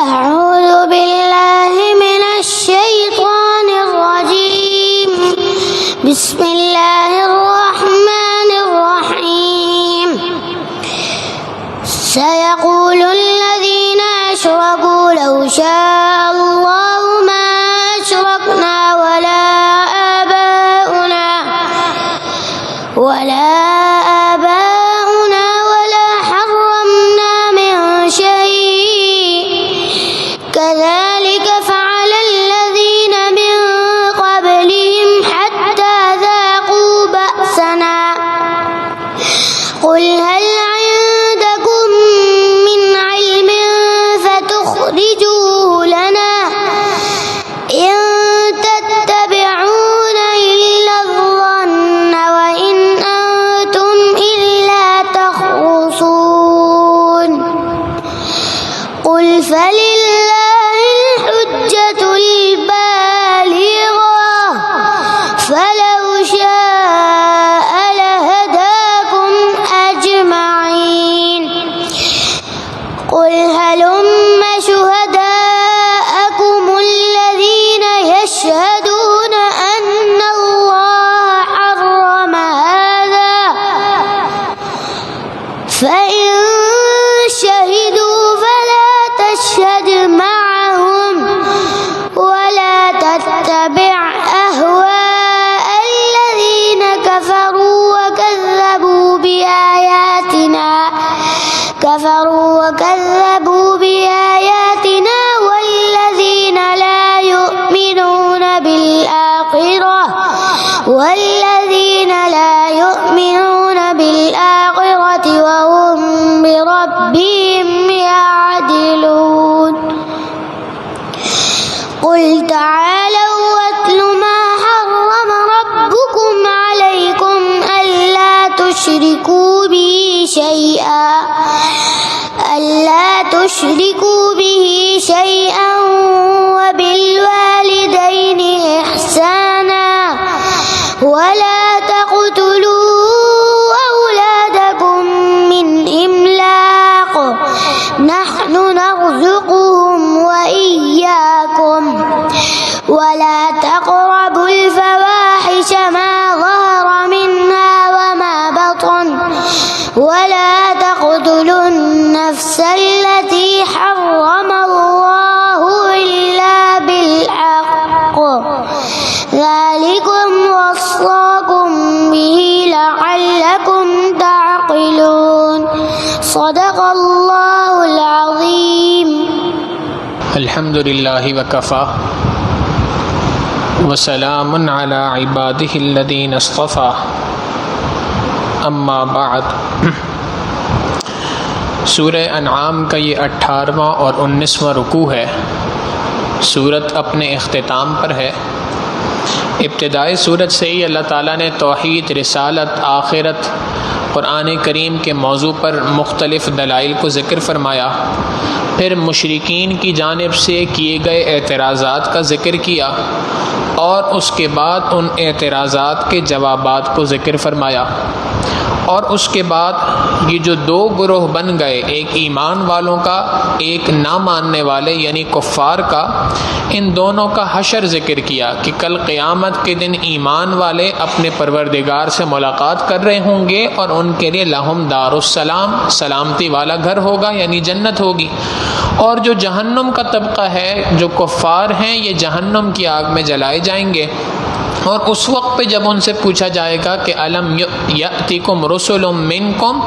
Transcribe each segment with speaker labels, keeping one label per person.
Speaker 1: أعوذ بالله من الشيطان الرجيم. بسم الله الرحمن الرحيم. سيقول الذين أشركوا لو شاء الله ما أشركنا ولا آباؤنا ولا حرمنا من شيء كذلك فعل الذين من قبلهم حتى ذاقوا بأسنا قل هل عندكم من علم فتخرجوه لنا إن تتبعون إلا الظن وإن أنتم إلا تخرصون قل فلله الحجة البالغة فلو شاء لهداكم أجمعين قل هلم شهداءكم الذين يشهدون أن الله حرم هذا فإن شهدوا فلا تشهد معهم ولا تتبع أهواء الذين كفروا وكذبوا بآياتنا والذين لا يؤمنون بالآخرة وهم بربهم يعدلون قل تعالوا واتل ما حرم ربكم عليكم ألا تشركوا به شيئا وبالوالدين إحسانا ولا تقتلوا أولادكم من إملاق نحن نرزقهم وإياكم ولا تقربوا الفواحش ما ظهر منها وما بطن ولا تقتلوا النفس التي حرم الله إلا بالحق ذلكم وصاكم به لعلكم تعقلون صدق الله العظيم.
Speaker 2: الحمد للہ وکفیٰ وسلام علی عبادہ الذین اصطفیٰ اما بعد. سورہ انعام کا یہ 18واں اور 19واں رکوع ہے. سورت اپنے اختتام پر ہے. ابتدائی سورت سے ہی اللہ تعالیٰ نے توحید، رسالت، آخرت، قرآن کریم کے موضوع پر مختلف دلائل کو ذکر فرمایا. پھر مشرکین کی جانب سے کیے گئے اعتراضات کا ذکر کیا اور اس کے بعد ان اعتراضات کے جوابات کو ذکر فرمایا. اور اس کے بعد یہ جو دو گروہ بن گئے، ایک ایمان والوں کا، ایک نہ ماننے والے یعنی کفار کا، ان دونوں کا حشر ذکر کیا کہ کل قیامت کے دن ایمان والے اپنے پروردگار سے ملاقات کر رہے ہوں گے اور ان کے لیے لہم دار السلام، سلامتی والا گھر ہوگا یعنی جنت ہوگی. اور جو جہنم کا طبقہ ہے، جو کفار ہیں، یہ جہنم کی آگ میں جلائے جائیں گے. اور اس وقت پہ جب ان سے پوچھا جائے گا کہ الم یأتیکم رسل منکم،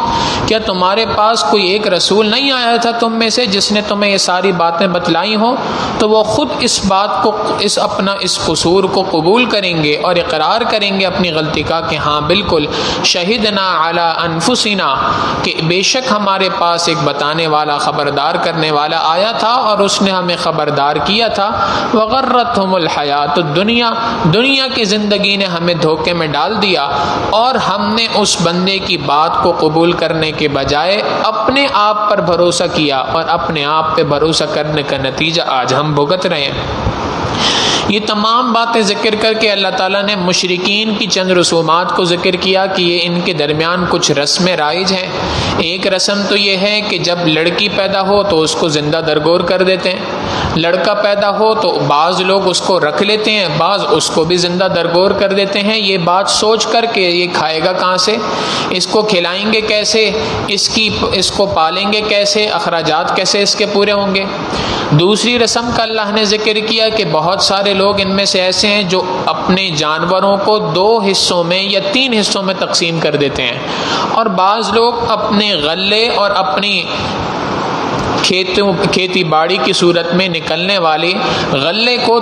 Speaker 2: کیا تمہارے پاس کوئی ایک رسول نہیں آیا تھا تم میں سے جس نے تمہیں یہ ساری باتیں بتلائی ہوں، تو وہ خود اس بات کو، اس قصور کو قبول کریں گے اور اقرار کریں گے اپنی غلطی کا کہ ہاں بالکل شہدنا علی انفسنا، کہ بے شک ہمارے پاس ایک بتانے والا، خبردار کرنے والا آیا تھا اور اس نے ہمیں خبردار کیا تھا. وغرتہم الحیات الدنیا، دنیا کی زندگی نے ہمیں دھوکے میں ڈال دیا اور ہم نے اس بندے کی بات کو قبول کرنے کے بجائے اپنے آپ پر بھروسہ کیا اور اپنے آپ پہ بھروسہ کرنے کا نتیجہ آج ہم بھگت رہے ہیں. یہ تمام باتیں ذکر کر کے اللہ تعالیٰ نے مشرکین کی چند رسومات کو ذکر کیا کہ یہ ان کے درمیان کچھ رسمیں رائج ہیں۔ ایک رسم تو یہ ہے کہ جب لڑکی پیدا ہو تو اس کو زندہ درگور کر دیتے ہیں، لڑکا پیدا ہو تو بعض لوگ اس کو رکھ لیتے ہیں، بعض اس کو بھی زندہ درگور کر دیتے ہیں، یہ بات سوچ کر کہ یہ کھائے گا کہاں سے، اس کو کھلائیں گے کیسے، اس کو پالیں گے کیسے، اخراجات کیسے اس کے پورے ہوں گے۔ دوسری رسم کا اللہ نے ذکر کیا کہ بہت سارے لوگ ان میں سے ایسے ہیں جو اپنے جانوروں کو 2 حصوں میں یا 3 حصوں میں تقسیم کر دیتے ہیں، اور بعض لوگ اپنے غلے اور اپنی کھیتی باڑی کی صورت میں نکلنے والی غلے کو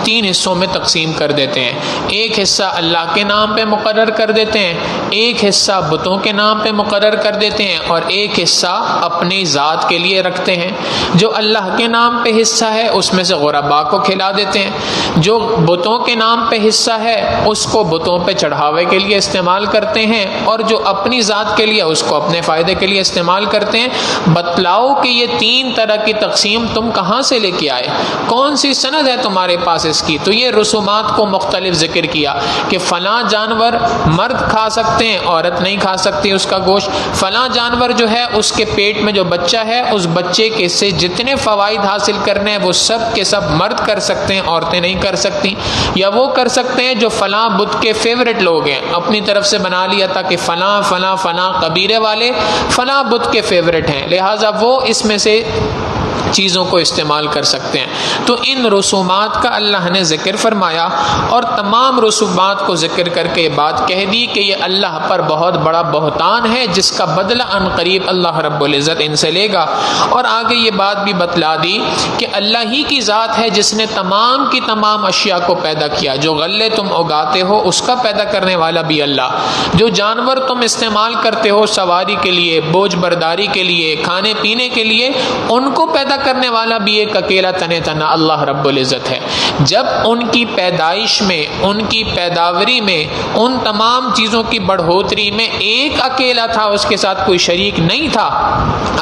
Speaker 2: 3 حصوں میں تقسیم کر دیتے ہیں۔ ایک حصہ اللہ کے نام پہ مقرر کر دیتے ہیں، ایک حصہ بتوں کے نام پہ مقرر کر دیتے ہیں، اور ایک حصہ اپنی ذات کے لیے رکھتے ہیں۔ جو اللہ کے نام پہ حصہ ہے اس میں سے غرباء کو کھلا دیتے ہیں، جو بتوں کے نام پہ حصہ ہے اس کو بتوں پہ چڑھاوے کے لیے استعمال کرتے ہیں، اور جو اپنی ذات کے لیے اس کو اپنے فائدے کے لیے استعمال کرتے ہیں۔ بتلاؤ کہ یہ 3 طرح کی تقسیم تم کہاں سے لے کے آئے، کون سی سند ہے تمہارے پاس اس کی؟ تو یہ رسومات کو مختلف ذکر کیا کہ فلاں جانور مرد کھا سکتے ہیں، عورت نہیں کھا سکتی اس کا گوشت، فلاں جانور جو ہے اس کے پیٹ میں جو بچہ ہے اس بچے کے سے جتنے فوائد حاصل کرنے ہیں وہ سب کے سب مرد کر سکتے ہیں، عورتیں نہیں کر سکتی، یا وہ کر سکتے ہیں جو فلاں بت کے فیورٹ لوگ ہیں، اپنی طرف سے بنا لیا تھا کہ فلاں فلاں فلاں قبیلے والے فلاں بت کے فیورٹ ہیں، لہٰذا وہ اس میں سے چیزوں کو استعمال کر سکتے ہیں۔ تو ان رسومات کا اللہ نے ذکر فرمایا، اور تمام رسومات کو ذکر کر کے یہ بات کہہ دی کہ یہ اللہ پر بہت بڑا بہتان ہے جس کا بدلہ ان قریب اللہ رب العزت ان سے لے گا۔ اور آگے یہ بات بھی بتلا دی کہ اللہ ہی کی ذات ہے جس نے تمام کی تمام اشیاء کو پیدا کیا، جو غلے تم اگاتے ہو اس کا پیدا کرنے والا بھی اللہ، جو جانور تم استعمال کرتے ہو سواری کے لیے، بوجھ برداری کے لیے، کھانے پینے کے لیے، ان کو پیدا کرنے والا بھی ایک اکیلا تنہا اللہ رب العزت ہے۔ جب ان کی پیدائش میں، ان کی پیداوری میں، ان تمام چیزوں کی بڑھوتری میں ایک اکیلا تھا، اس کے ساتھ کوئی شریک نہیں تھا،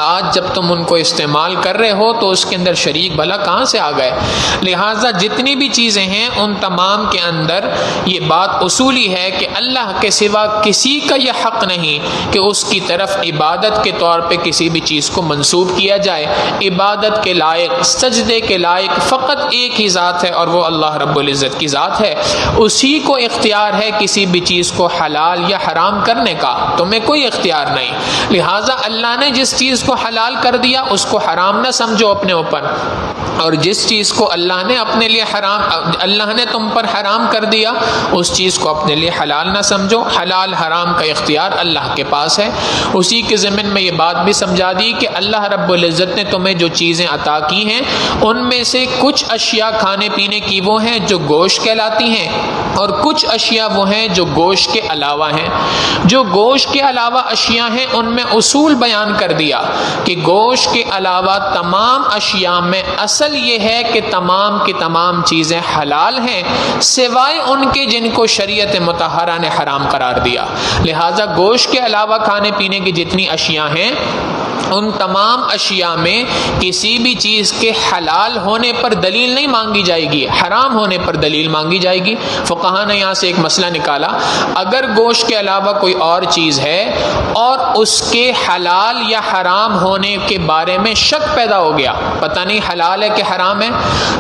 Speaker 2: آج جب تم ان کو استعمال کر رہے ہو تو اس کے اندر شریک بھلا کہاں سے آ گئے؟ لہٰذا جتنی بھی چیزیں ہیں ان تمام کے اندر یہ بات اصولی ہے کہ اللہ کے سوا کسی کا یہ حق نہیں کہ اس کی طرف عبادت کے طور پہ کسی بھی چیز کو منسوب کیا جائے۔ عبادت کے لائق، سجدے کے لائق فقط ایک ہی ذات ہے، اور وہ اللہ رب العزت کی ذات ہے۔ اسی کو اختیار ہے کسی بھی چیز کو حلال یا حرام کرنے کا، تمہیں کوئی اختیار نہیں۔ لہٰذا اللہ نے جس چیز کو حلال کر دیا اس کو حرام نہ سمجھو اپنے اوپر، اور جس چیز کو اللہ نے اپنے لیے اللہ نے تم پر حرام کر دیا اس چیز کو اپنے لیے حلال نہ سمجھو۔ حلال حرام کا اختیار اللہ کے پاس ہے۔ اسی کے ضمن میں یہ بات بھی سمجھا دی کہ اللہ رب العزت نے تمہیں جو چیزیں عطا کی ہیں ان میں سے کچھ اشیاء کھانے پینے کی وہ ہیں جو گوشت کہلاتی ہیں، اور کچھ اشیاء وہ ہیں جو گوشت کے علاوہ ہیں۔ جو گوشت کے علاوہ اشیاء ہیں ان میں اصول بیان کر دیا کہ گوشت کے علاوہ تمام اشیاء میں اصل یہ ہے کہ تمام کی تمام چیزیں حلال ہیں سوائے ان کے جن کو شریعت مطہرہ نے حرام قرار دیا۔ لہٰذا گوشت کے علاوہ کھانے پینے کی جتنی اشیاء ہیں ان تمام اشیاء میں کسی بھی چیز کے حلال ہونے پر دلیل نہیں مانگی جائے گی، حرام ہونے پر دلیل مانگی جائے گی۔ فقہا نے یہاں سے ایک مسئلہ نکالا، اگر گوشت کے علاوہ کوئی اور چیز ہے اور اس کے حلال یا حرام ہونے کے بارے میں شک پیدا ہو گیا، پتہ نہیں حلال ہے کہ حرام ہے،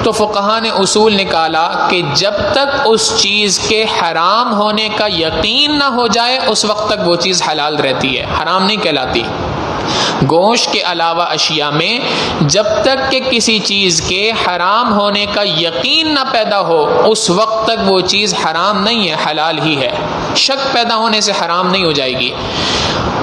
Speaker 2: تو فقہا نے اصول نکالا کہ جب تک اس چیز کے حرام ہونے کا یقین نہ ہو جائے اس وقت تک وہ چیز حلال رہتی ہے، حرام نہیں کہلاتی۔ گوشت کے علاوہ اشیاء میں جب تک کہ کسی چیز کے حرام ہونے کا یقین نہ پیدا ہو اس وقت تک وہ چیز حرام نہیں ہے، حلال ہی ہے، شک پیدا ہونے سے حرام نہیں ہو جائے گی۔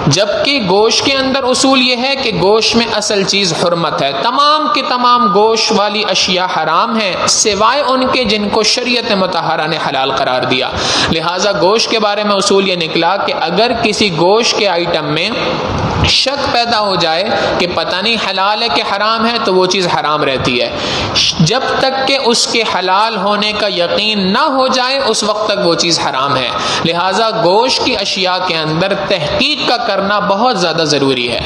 Speaker 2: جبکہ گوشت کے اندر اصول یہ ہے کہ گوشت میں اصل چیز حرمت ہے، تمام کے تمام گوشت والی اشیاء حرام ہیں سوائے ان کے جن کو شریعت مطہرہ نے حلال قرار دیا۔ لہٰذا گوشت کے بارے میں اصول یہ نکلا کہ اگر کسی گوشت کے آئٹم میں شک پیدا ہو جائے کہ پتہ نہیں حلال ہے کہ حرام ہے تو وہ چیز حرام رہتی ہے، جب تک کہ اس کے حلال ہونے کا یقین نہ ہو جائے اس وقت تک وہ چیز حرام ہے۔ لہٰذا گوشت کی اشیاء کے اندر تحقیق کا کرنا بہت زیادہ ضروری ہے۔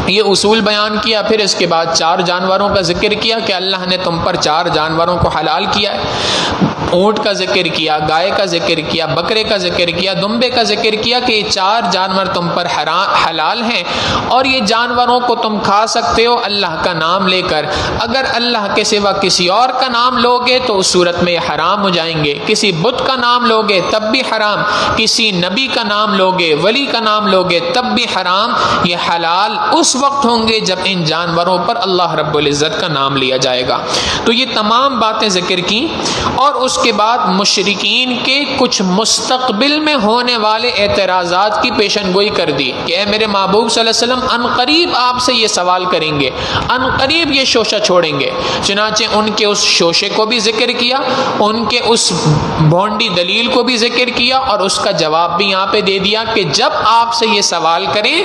Speaker 2: یہ اصول بیان کیا، پھر اس کے بعد 4 جانوروں کا ذکر کیا کہ اللہ نے تم پر 4 جانوروں کو حلال کیا ہے۔ اونٹ کا ذکر کیا، گائے کا ذکر کیا، بکرے کا ذکر کیا، دمبے کا ذکر کیا کہ یہ 4 جانور تم پر حلال ہیں، اور یہ جانوروں کو تم کھا سکتے ہو اللہ کا نام لے کر۔ اگر اللہ کے سوا کسی اور کا نام لوگے تو اس صورت میں یہ حرام ہو جائیں گے۔ کسی بت کا نام لوگے تب بھی حرام، کسی نبی کا نام لوگے، ولی کا نام لوگے تب بھی حرام۔ یہ حلال اس وقت ہوں گے جب ان جانوروں پر اللہ رب العزت کا نام لیا جائے گا۔ تو یہ تمام باتیں ذکر کی، اور اس کے بعد مشرکین کے کچھ مستقبل میں ہونے والے اعتراضات کی پیشن گوئی کر دی کہ اے میرے محبوب صلی اللہ علیہ وسلم، ان قریب آپ سے یہ سوال کریں گے، ان قریب یہ شوشہ چھوڑیں گے۔ چنانچہ ان کے اس شوشے کو بھی ذکر کیا، ان کے اس بھونڈی دلیل کو بھی ذکر کیا، اور اس کا جواب بھی یہاں پہ دے دیا کہ جب آپ سے یہ سوال کریں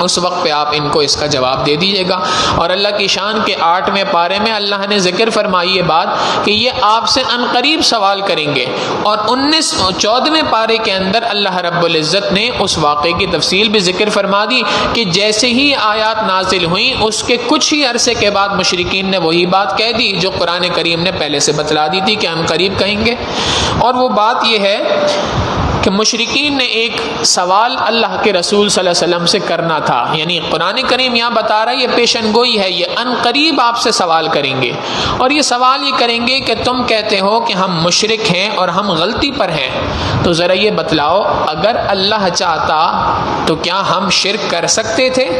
Speaker 2: اس وقت پہ آپ ان کو اس کا جواب دے دیجیے گا۔ اور اللہ کی شان کے 8ویں پارے میں اللہ نے ذکر فرمائی یہ بات کہ یہ آپ سے ان قریب سوال کریں گے، اور 14ویں پارے کے اندر اللہ رب العزت نے اس واقعے کی تفصیل بھی ذکر فرما دی کہ جیسے ہی آیات نازل ہوئیں اس کے کچھ ہی عرصے کے بعد مشرکین نے وہی بات کہہ دی جو قرآن کریم نے پہلے سے بتلا دی تھی کہ ان قریب کہیں گے۔ اور وہ بات یہ ہے کہ مشرکین نے ایک سوال اللہ کے رسول صلی اللہ علیہ وسلم سے کرنا تھا، یعنی قرآن کریم یہاں بتا رہا ہے یہ پیشن گوئی ہے، یہ ان قریب آپ سے سوال کریں گے، اور یہ سوال یہ کریں گے کہ تم کہتے ہو کہ ہم مشرک ہیں اور ہم غلطی پر ہیں، تو ذرا یہ بتلاؤ اگر اللہ چاہتا تو کیا ہم شرک کر سکتے تھے؟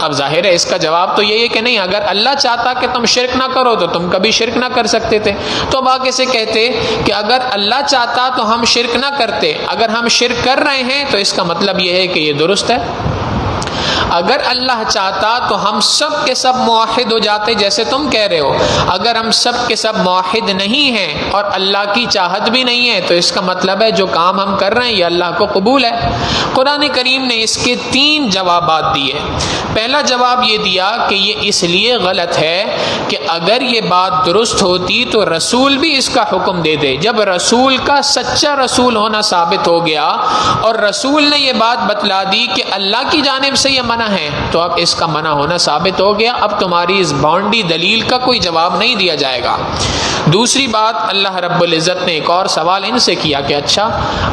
Speaker 2: اب ظاہر ہے اس کا جواب تو یہی ہے کہ نہیں، اگر اللہ چاہتا کہ تم شرک نہ کرو تو تم کبھی شرک نہ کر سکتے تھے۔ تو اب آگے سے کہتے کہ اگر اللہ چاہتا تو ہم شرک نہ کرتے، اگر ہم شرک کر رہے ہیں تو اس کا مطلب یہ ہے کہ یہ درست ہے۔ اگر اللہ چاہتا تو ہم سب کے سب موحد ہو جاتے جیسے تم کہہ رہے ہو، اگر ہم سب کے سب موحد نہیں ہیں اور اللہ کی چاہت بھی نہیں ہے تو اس کا مطلب ہے جو کام ہم کر رہے ہیں یہ اللہ کو قبول ہے۔ قرآن کریم نے اس کے 3 جوابات دیے۔ پہلا جواب یہ دیا کہ یہ اس لیے غلط ہے کہ اگر یہ بات درست ہوتی تو رسول بھی اس کا حکم دے دے۔ جب رسول کا سچا رسول ہونا ثابت ہو گیا اور رسول نے یہ بات بتلا دی کہ اللہ کی جانب سے یہ منع ہے، تو اب اس کا منع ہونا ثابت ہو گیا، اب تمہاری اس بانڈی دلیل کا کوئی جواب نہیں دیا جائے گا۔ دوسری بات، اللہ رب العزت نے ایک اور سوال ان سے کیا کہ اچھا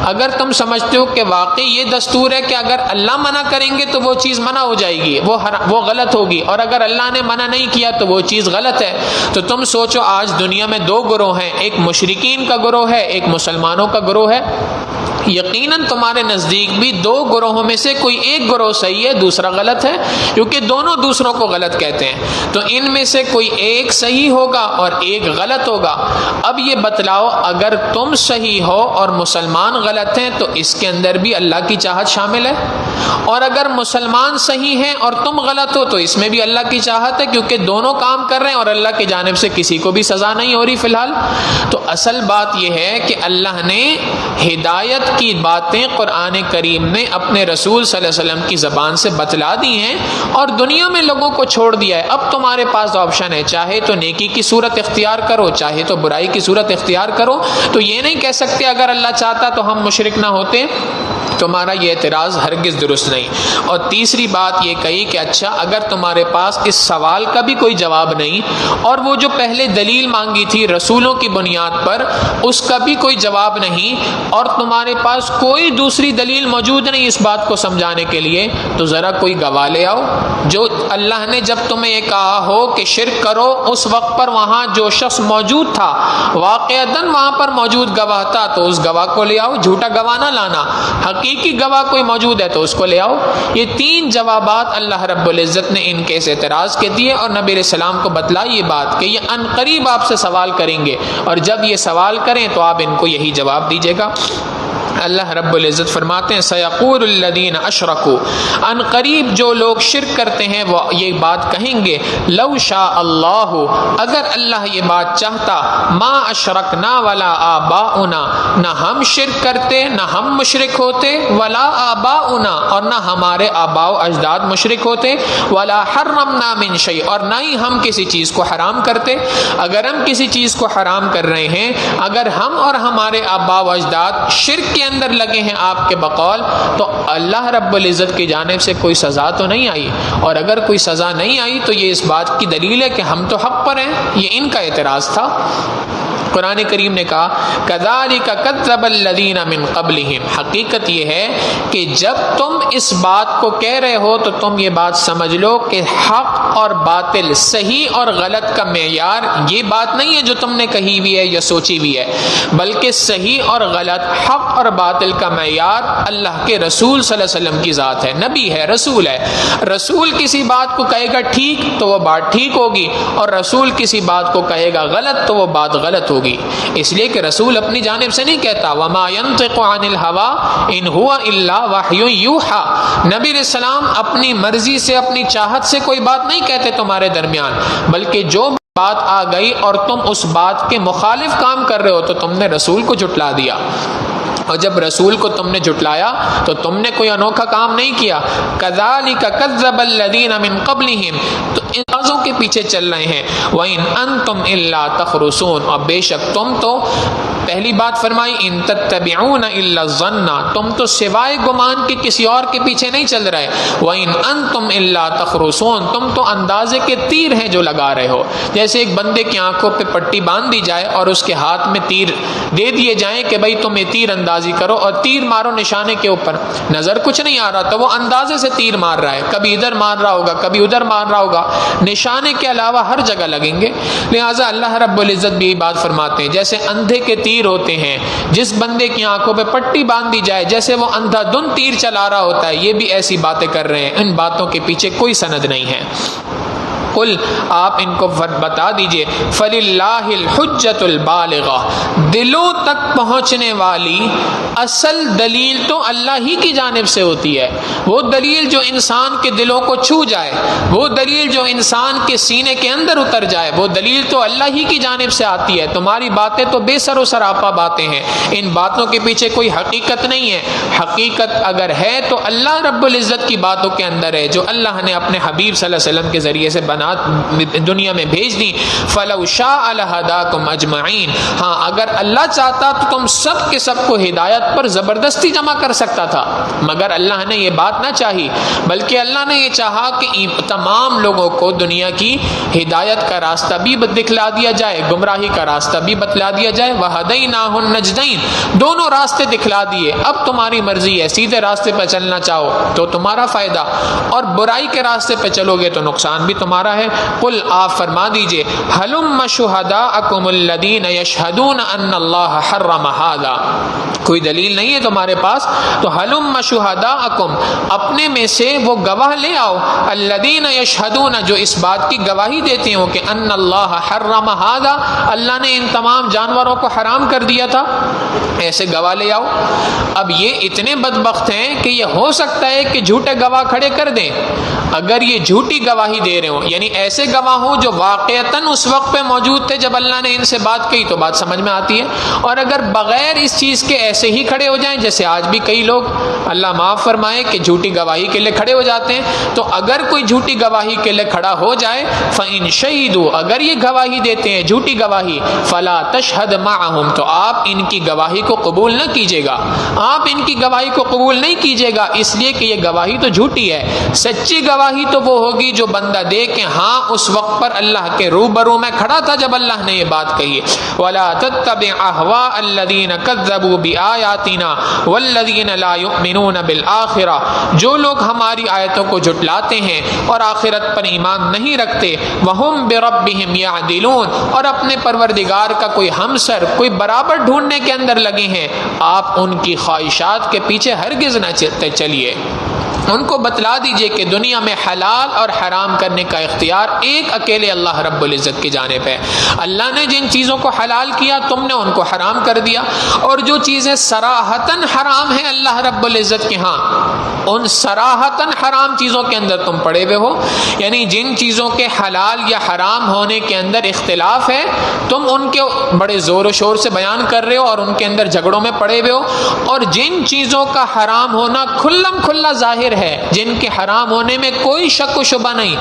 Speaker 2: اگر تم سمجھتے ہو کہ واقعی یہ دستور ہے کہ اگر اللہ منع کریں گے تو وہ چیز منع ہو جائے گی، وہ غلط ہوگی، اور اگر اللہ نے منع نہیں کیا تو وہ چیز غلط ہے، تو تم سوچو آج دنیا میں 2 گروہ ہیں، ایک مشرکین کا گروہ ہے، ایک مسلمانوں کا گروہ ہے۔ یقیناً تمہارے نزدیک بھی 2 گروہوں میں سے کوئی ایک گروہ صحیح ہے، دوسرا غلط ہے، کیونکہ دونوں دوسروں کو غلط کہتے ہیں، تو ان میں سے کوئی ایک صحیح ہوگا اور ایک غلط ہوگا۔ اب یہ بتلاؤ اگر تم صحیح ہو اور مسلمان غلط ہیں تو اس کے اندر بھی اللہ کی چاہت شامل ہے، اور اگر مسلمان صحیح ہیں اور تم غلط ہو تو اس میں بھی اللہ کی چاہت ہے، کیونکہ دونوں کام کر رہے ہیں اور اللہ کی جانب سے کسی کو بھی سزا نہیں ہو رہی فی الحال۔ تو اصل بات یہ ہے کہ اللہ نے ہدایت کی باتیں قرآن کریم نے اپنے رسول صلی اللہ علیہ وسلم کی زبان سے بتلا دی ہیں اور دنیا میں لوگوں کو چھوڑ دیا ہے۔ اب تمہارے پاس آپشن ہے، چاہے تو نیکی کی صورت اختیار کرو، چاہے تو برائی کی صورت اختیار کرو۔ تو یہ نہیں کہہ سکتے اگر اللہ چاہتا تو ہم مشرک نہ ہوتے، تمہارا یہ اعتراض ہرگز درست نہیں۔ اور تیسری بات یہ کہی کہ اچھا اگر تمہارے پاس اس سوال کا بھی کوئی جواب نہیں اور وہ جو پہلے دلیل مانگی تھی رسولوں کی بنیاد پر اس کا بھی کوئی جواب نہیں، اور تمہارے پاس کوئی دوسری دلیل موجود نہیں اس بات کو سمجھانے کے لیے، تو ذرا کوئی گواہ لے آؤ۔ جو اللہ نے جب تمہیں یہ کہا ہو کہ شرک کرو اس وقت پر وہاں جو شخص موجود تھا واقعتاً وہاں پر موجود گواہ تھا تو اس گواہ کو لے آؤ، جھوٹا گواہ نہ لانا، حقیقی گواہ کوئی موجود ہے تو اس کو لے آؤ۔ یہ 3 جوابات اللہ رب العزت نے ان کے اس اعتراض کے دیے اور نبی علیہ السلام کو بتلائی یہ بات کہ یہ ان قریب آپ سے سوال کریں گے، اور جب یہ سوال کریں تو آپ ان کو یہی جواب دیجیے گا۔ اللہ رب العزت فرماتے ہیں سیقول الذین اشرکوا، ان قریب جو لوگ شرک کرتے ہیں وہ یہ بات کہیں گے لو شاء اللہ، اگر اللہ یہ بات چاہتا، ما اشرکنا ولا آباؤنا، نہ ہم شرک کرتے نہ ہم مشرک ہوتے، ولا آباؤنا، اور نہ ہمارے آباء و اجداد مشرک ہوتے، ولا حرمنا من شیء، اور نہ ہی ہم کسی چیز کو حرام کرتے۔ اگر ہم کسی چیز کو حرام کر رہے ہیں، اگر ہم اور ہمارے آباء و اجداد شرک کے اندر لگے ہیں آپ کے بقول، تو اللہ رب العزت کی جانب سے کوئی سزا تو نہیں آئی، اور اگر کوئی سزا نہیں آئی تو یہ اس بات کی دلیل ہے کہ ہم تو حق پر ہیں، یہ ان کا اعتراض تھا۔ قرآن کریم نے کہا کذالک کذب الذین من قبلہم، حقیقت یہ ہے کہ جب تم اس بات کو کہہ رہے ہو تو تم یہ بات سمجھ لو کہ حق اور باطل، صحیح اور غلط کا معیار یہ بات نہیں ہے جو تم نے کہی ہوئی ہے یا سوچی ہوئی ہے، بلکہ صحیح اور غلط، حق اور باطل کا معیار اللہ کے رسول صلی اللہ علیہ وسلم کی ذات ہے، نبی ہے، رسول ہے۔ رسول کسی بات کو کہے گا ٹھیک تو وہ بات ٹھیک ہوگی، اور رسول کسی بات کو کہے گا غلط تو وہ بات غلط ہوگی، اس لیے کہ رسول اپنی جانب سے نہیں کہتا، وما ينطق عن الهوى ان هو الا وحی یوحى، نبی علیہ السلام اپنی مرضی سے، اپنی چاہت سے کوئی بات نہیں کہتے تمہارے درمیان، بلکہ جو بات آ گئی اور تم اس بات کے مخالف کام کر رہے ہو تو تم نے رسول کو جھٹلا دیا، اور جب رسول کو تم نے جھٹلایا تو تم نے کوئی انوکھا کام نہیں کیا۔ کذالک کذب الذین من قبلہم، تو ان باتوں کے پیچھے چل رہے ہیں، وَإِنْ أَنْتُمْ إِلَّا تَخْرُصُونَ، اور بے شک تم تو، پہلی بات فرمائی ان تتبعون الا الظن، تم تو سوائے گمان کے کسی اور کے پیچھے نہیں چل رہے، وَإِنْ أَنْتُمْ إِلَّا تَخْرُصُونَ، تم تو اندازے کے تیر ہیں جو لگا رہے ہو، جیسے ایک بندے کی آنکھوں پہ پٹی باندھ دی جائے اور اس کے ہاتھ میں تیر دے دیے جائیں کہ بھائی تم یہ تیر اندازی کرو اور تیر مارو نشانے کے اوپر، نظر کچھ نہیں آ رہا تو وہ اندازے سے تیر مار رہا ہے، کبھی ادھر مار رہا ہوگا کبھی ادھر مار رہا ہوگا، نشانے کے علاوہ ہر جگہ لگیں گے۔ لہٰذا اللہ رب العزت بھی یہی بات فرماتے ہیں، جیسے اندھے کے تیر ہوتے ہیں، جس بندے کی آنکھوں پہ پٹی باندھ دی جائے جیسے وہ اندھا دھند تیر چلا رہا ہوتا ہے، یہ بھی ایسی باتیں کر رہے ہیں، ان باتوں کے پیچھے کوئی سند نہیں ہے۔ قل، آپ ان کو بتا دیجئے، فَلِلَّهِ الْحُجَّةُ الْبَالِغَةُ، دلوں تک پہنچنے والی اصل دلیل تو اللہ ہی کی جانب سے ہوتی ہے، وہ دلیل جو انسان کے دلوں کو چھو جائے، وہ دلیل جو انسان کے سینے کے اندر اتر جائے، وہ دلیل تو اللہ ہی کی جانب سے آتی ہے۔ تمہاری باتیں تو بے سر و سراپا باتیں ہیں، ان باتوں کے پیچھے کوئی حقیقت نہیں ہے، حقیقت اگر ہے تو اللہ رب العزت کی باتوں کے اندر ہے، جو اللہ نے اپنے حبیب صلی اللہ علیہ وسلم کے ذریعے سے دنیا میں بھیج دی۔ فَلَوْ شَاءَ لَهَدَاكُمْ أَجْمَعِينَ، ہاں اگر اللہ چاہتا تو تم سب کے سب کو ہدایت پر زبردستی جمع کر سکتا تھا، مگر اللہ نے یہ بات نہ چاہی، بلکہ اللہ نے یہ چاہا کہ تمام لوگوں کو دنیا کی ہدایت کا راستہ بھی دکھلا دیا جائے، گمراہی کا راستہ بھی بتلا دیا جائے۔ وَهَدَيْنَاهُ النَّجْدَيْنِ، دونوں راستے دکھلا دیے، اب تمہاری مرضی ہے، سیدھے راستے پہ چلنا چاہو تو تمہارا فائدہ، اور برائی کے راستے پہ چلو گے تو نقصان بھی تمہارا ہے۔ قل، آپ فرما دیجئے، ہلم شہداءکم الذین یشہدون ان اللہ حرم ھذا، کوئی دلیل نہیں ہے تمہارے پاس تو ہلم شہداءکم، اپنے میں سے وہ گواہ لے آؤ، الذین یشہدون، جو اس بات کی گواہی دیتے ہوں کہ ان اللہ حرم ھذا، اللہ نے ان تمام جانوروں کو حرام کر دیا تھا، ایسے گواہ لے آؤ۔ اب یہ اتنے بدبخت ہیں کہ یہ ہو سکتا ہے کہ جھوٹے گواہ کھڑے کر دیں، اگر یہ جھوٹی گواہی دے رہے ہوں، یعنی ایسے گواہ ہوں جو واقعتاً اس وقت پہ موجود تھے جب اللہ نے ان سے بات کہی تو بات سمجھ میں آتی ہے، اور اگر بغیر اس چیز کے ایسے ہی کھڑے ہو جائیں، جیسے آج بھی کئی لوگ، اللہ معاف فرمائے، کہ جھوٹی گواہی کے لیے کھڑے ہو جاتے ہیں، تو اگر کوئی جھوٹی گواہی کے لیے کھڑا ہو جائے، فَإِن شَهِدُوا، اگر یہ گواہی دیتے ہیں جھوٹی گواہی، فَلَا تَشْهَدْ مَعَهُمْ، تو آپ ان کی گواہی کو قبول نہ کیجیے گا، آپ ان کی گواہی کو قبول نہیں کیجیے گا، اس لیے کہ یہ گواہی تو جھوٹی ہے۔ سچی گواہی تو وہ ہوگی جو بندہ دے کہ ہاں اس وقت پر اللہ کے روبرو میں کھڑا تھا جب اللہ نے یہ بات کہی۔ وَلَا تَتَّبِعْ أَهْوَاءَ الَّذِينَ كَذَّبُوا بِآيَاتِنَا وَالَّذِينَ لَا يُؤْمِنُونَ بِالْآخِرَةِ، جو لوگ ہماری آیتوں کو جھٹلاتے ہیں اور آخرت پر ایمان نہیں رکھتے، وَهُمْ بِرَبِّهِمْ يَعْدِلُونَ، اور اپنے پروردگار کا کوئی ہمسر، کوئی برابر ڈھونڈنے کے اندر لگے ہیں، آپ ان کی خواہشات کے پیچھے ہرگز نہ چلیے۔ ان کو بتلا دیجئے کہ دنیا میں حلال اور حرام کرنے کا اختیار ایک اکیلے اللہ رب العزت کی جانب ہے۔ اللہ نے جن چیزوں کو حلال کیا تم نے ان کو حرام کر دیا، اور جو چیزیں صراحتاً حرام ہیں اللہ رب العزت کے ہاں ان صراحتاً حرام چیزوں کے اندر تم پڑے ہوئے ہو، یعنی جن چیزوں کے حلال یا حرام ہونے کے اندر اختلاف ہے تم ان کے بڑے زور و شور سے بیان کر رہے ہو اور ان کے اندر جھگڑوں میں پڑے ہوئے ہو، اور جن چیزوں کا حرام ہونا کھلم کھلا ظاہر ہے، جن کے حرام ہونے میں کوئی شک و شبہ نہیں،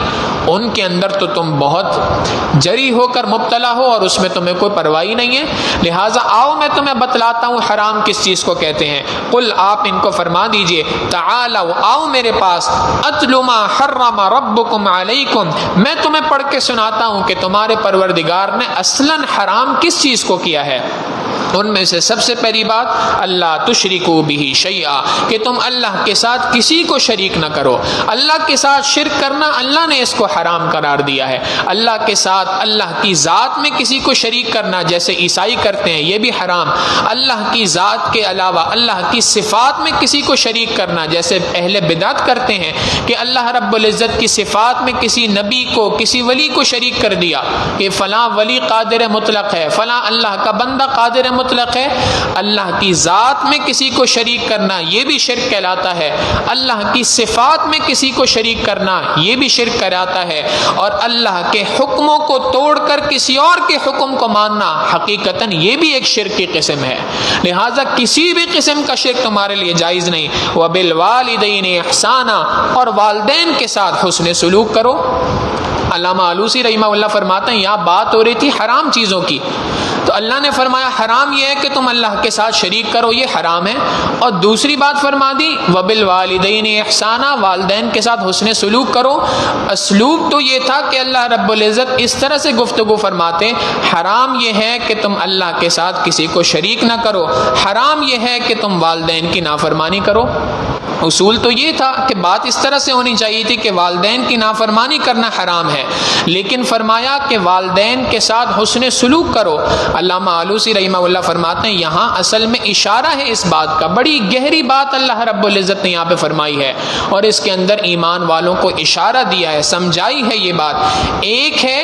Speaker 2: ان کے اندر تو تم بہت جری ہو کر مبتلا ہو اور اس میں تمہیں کوئی پرواہ نہیں ہے۔ لہٰذا آؤ میں تمہیں بتلاتا ہوں حرام کس چیز کو کہتے ہیں۔ قل آپ ان کو فرما دیجئے تعالوا آؤ میرے پاس، اتل ما حرم ربکم علیکم، میں تمہیں پڑھ کے سناتا ہوں کہ تمہارے پروردگار نے اصلاً حرام کس چیز کو کیا ہے۔ ان میں سے سب سے پہلی بات اللہ تشرکوا بہ شیئا، کہ تم اللہ کے ساتھ کسی کو شریک نہ کرو۔ اللہ کے ساتھ شرک کرنا اللہ نے اس کو حرام قرار دیا ہے۔ اللہ کے ساتھ اللہ کی ذات میں کسی کو شریک کرنا جیسے عیسائی کرتے ہیں یہ بھی حرام۔ اللہ کی ذات کے علاوہ اللہ کی صفات میں کسی کو شریک کرنا جیسے اہل بدعت کرتے ہیں کہ اللہ رب العزت کی صفات میں کسی نبی کو کسی ولی کو شریک کر دیا کہ فلاں ولی قادر مطلق ہے، فلاں اللہ کا بندہ قادر مطلق ہے۔ اللہ کی ذات میں کسی کو شریک کرنا یہ بھی شرک کہلاتا ہے، اللہ کی صفات میں کسی کو شریک کرنا یہ بھی شرک کہلاتا ہے، اور اللہ کے حکموں کو توڑ کر کسی اور کے حکم کو ماننا حقیقتاً یہ بھی ایک شرک کی قسم ہے۔ لہٰذا کسی بھی قسم کا شرک تمہارے لیے جائز نہیں۔ وبالوالدین احسانا، اور والدین کے ساتھ حسن سلوک کرو۔ علامہ آلوسی رحمہ اللہ فرماتے ہیں یہاں بات ہو رہی تھی حرام چیزوں کی، تو اللہ نے فرمایا حرام یہ ہے کہ تم اللہ کے ساتھ شریک کرو، یہ حرام ہے، اور دوسری بات فرما دی وبالوالدین احسانا، والدین کے ساتھ حسن سلوک کرو۔ اسلوب تو یہ تھا کہ اللہ رب العزت اس طرح سے گفتگو فرماتے حرام یہ ہے کہ تم اللہ کے ساتھ کسی کو شریک نہ کرو، حرام یہ ہے کہ تم والدین کی نافرمانی کرو۔ اصول تو یہ تھا کہ بات اس طرح سے ہونی چاہیے تھی کہ والدین کی نافرمانی کرنا حرام ہے، لیکن فرمایا کہ والدین کے ساتھ حسن سلوک کرو۔ علامہ آلوسی رحمہ اللہ فرماتے ہیں یہاں اصل میں اشارہ ہے اس بات کا، بڑی گہری بات اللہ رب العزت نے یہاں پہ فرمائی ہے، اور اس کے اندر ایمان والوں کو اشارہ دیا ہے، سمجھائی ہے یہ بات۔ ایک ہے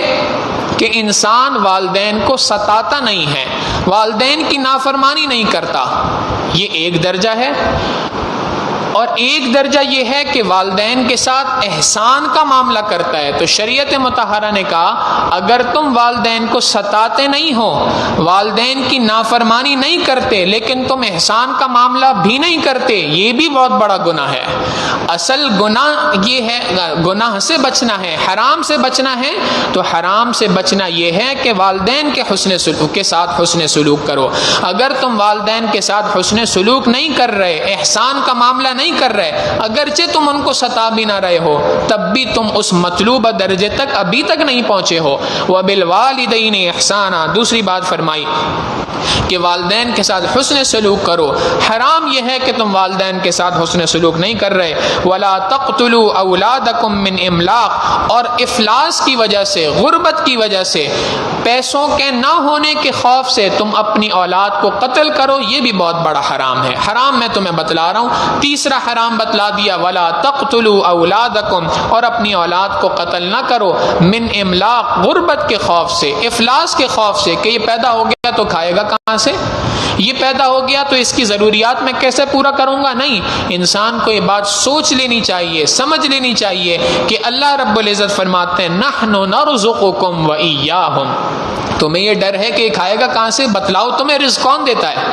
Speaker 2: کہ انسان والدین کو ستاتا نہیں ہے، والدین کی نافرمانی نہیں کرتا، یہ ایک درجہ ہے، اور ایک درجہ یہ ہے کہ والدین کے ساتھ احسان کا معاملہ کرتا ہے۔ تو شریعت مطہرہ نے کہا اگر تم والدین کو ستاتے نہیں ہو، والدین کی نافرمانی نہیں کرتے، لیکن تم احسان کا معاملہ بھی نہیں کرتے، یہ بھی بہت بڑا گناہ ہے۔ اصل گناہ یہ ہے، گناہ سے بچنا ہے، حرام سے بچنا ہے، تو حرام سے بچنا یہ ہے کہ والدین کے حسن سلوک کے ساتھ حسن سلوک کرو۔ اگر تم والدین کے ساتھ حسن سلوک نہیں کر رہے، احسان کا معاملہ نہیں کر رہے، اگرچہ تم ان کو ستا بھی نہ رہے ہو، تب بھی تم اس مطلوبہ درجے تک ابھی تک نہیں پہنچے ہو۔ وبالوالدین احسانا، دوسری بات فرمائی کہ والدین کے ساتھ حسن سلوک کرو۔ حرام یہ ہے کہ تم والدین کے ساتھ حسن سلوک نہیں کر رہے۔ ولا تقتلوا اولادکم من املاق، اور افلاس کی وجہ سے، غربت کی وجہ سے، پیسوں کے نہ ہونے کے خوف سے تم اپنی اولاد کو قتل کرو، یہ بھی بہت بڑا حرام ہے۔ حرام میں تمہیں بتلا رہا ہوں، تیسرا حرام بتلا دیا ولا تقتلوا اولادکم، اور اپنی اولاد کو قتل نہ کرو، من املاق، غربت کے خوف سے، افلاس کے خوف سے کہ یہ پیدا ہو گیا تو کھائے گا کہاں سے، یہ پیدا ہو گیا تو اس کی ضروریات میں کیسے پورا کروں گا۔ نہیں، انسان کو یہ بات سوچ لینی چاہیے، سمجھ لینی چاہیے کہ اللہ رب العزت فرماتے ہیں نحن نرزقکم وإیاہم، تمہیں یہ ڈر ہے کہ یہ کھائے گا کہاں سے، بتلاؤ تمہیں رزق کون دیتا ہے۔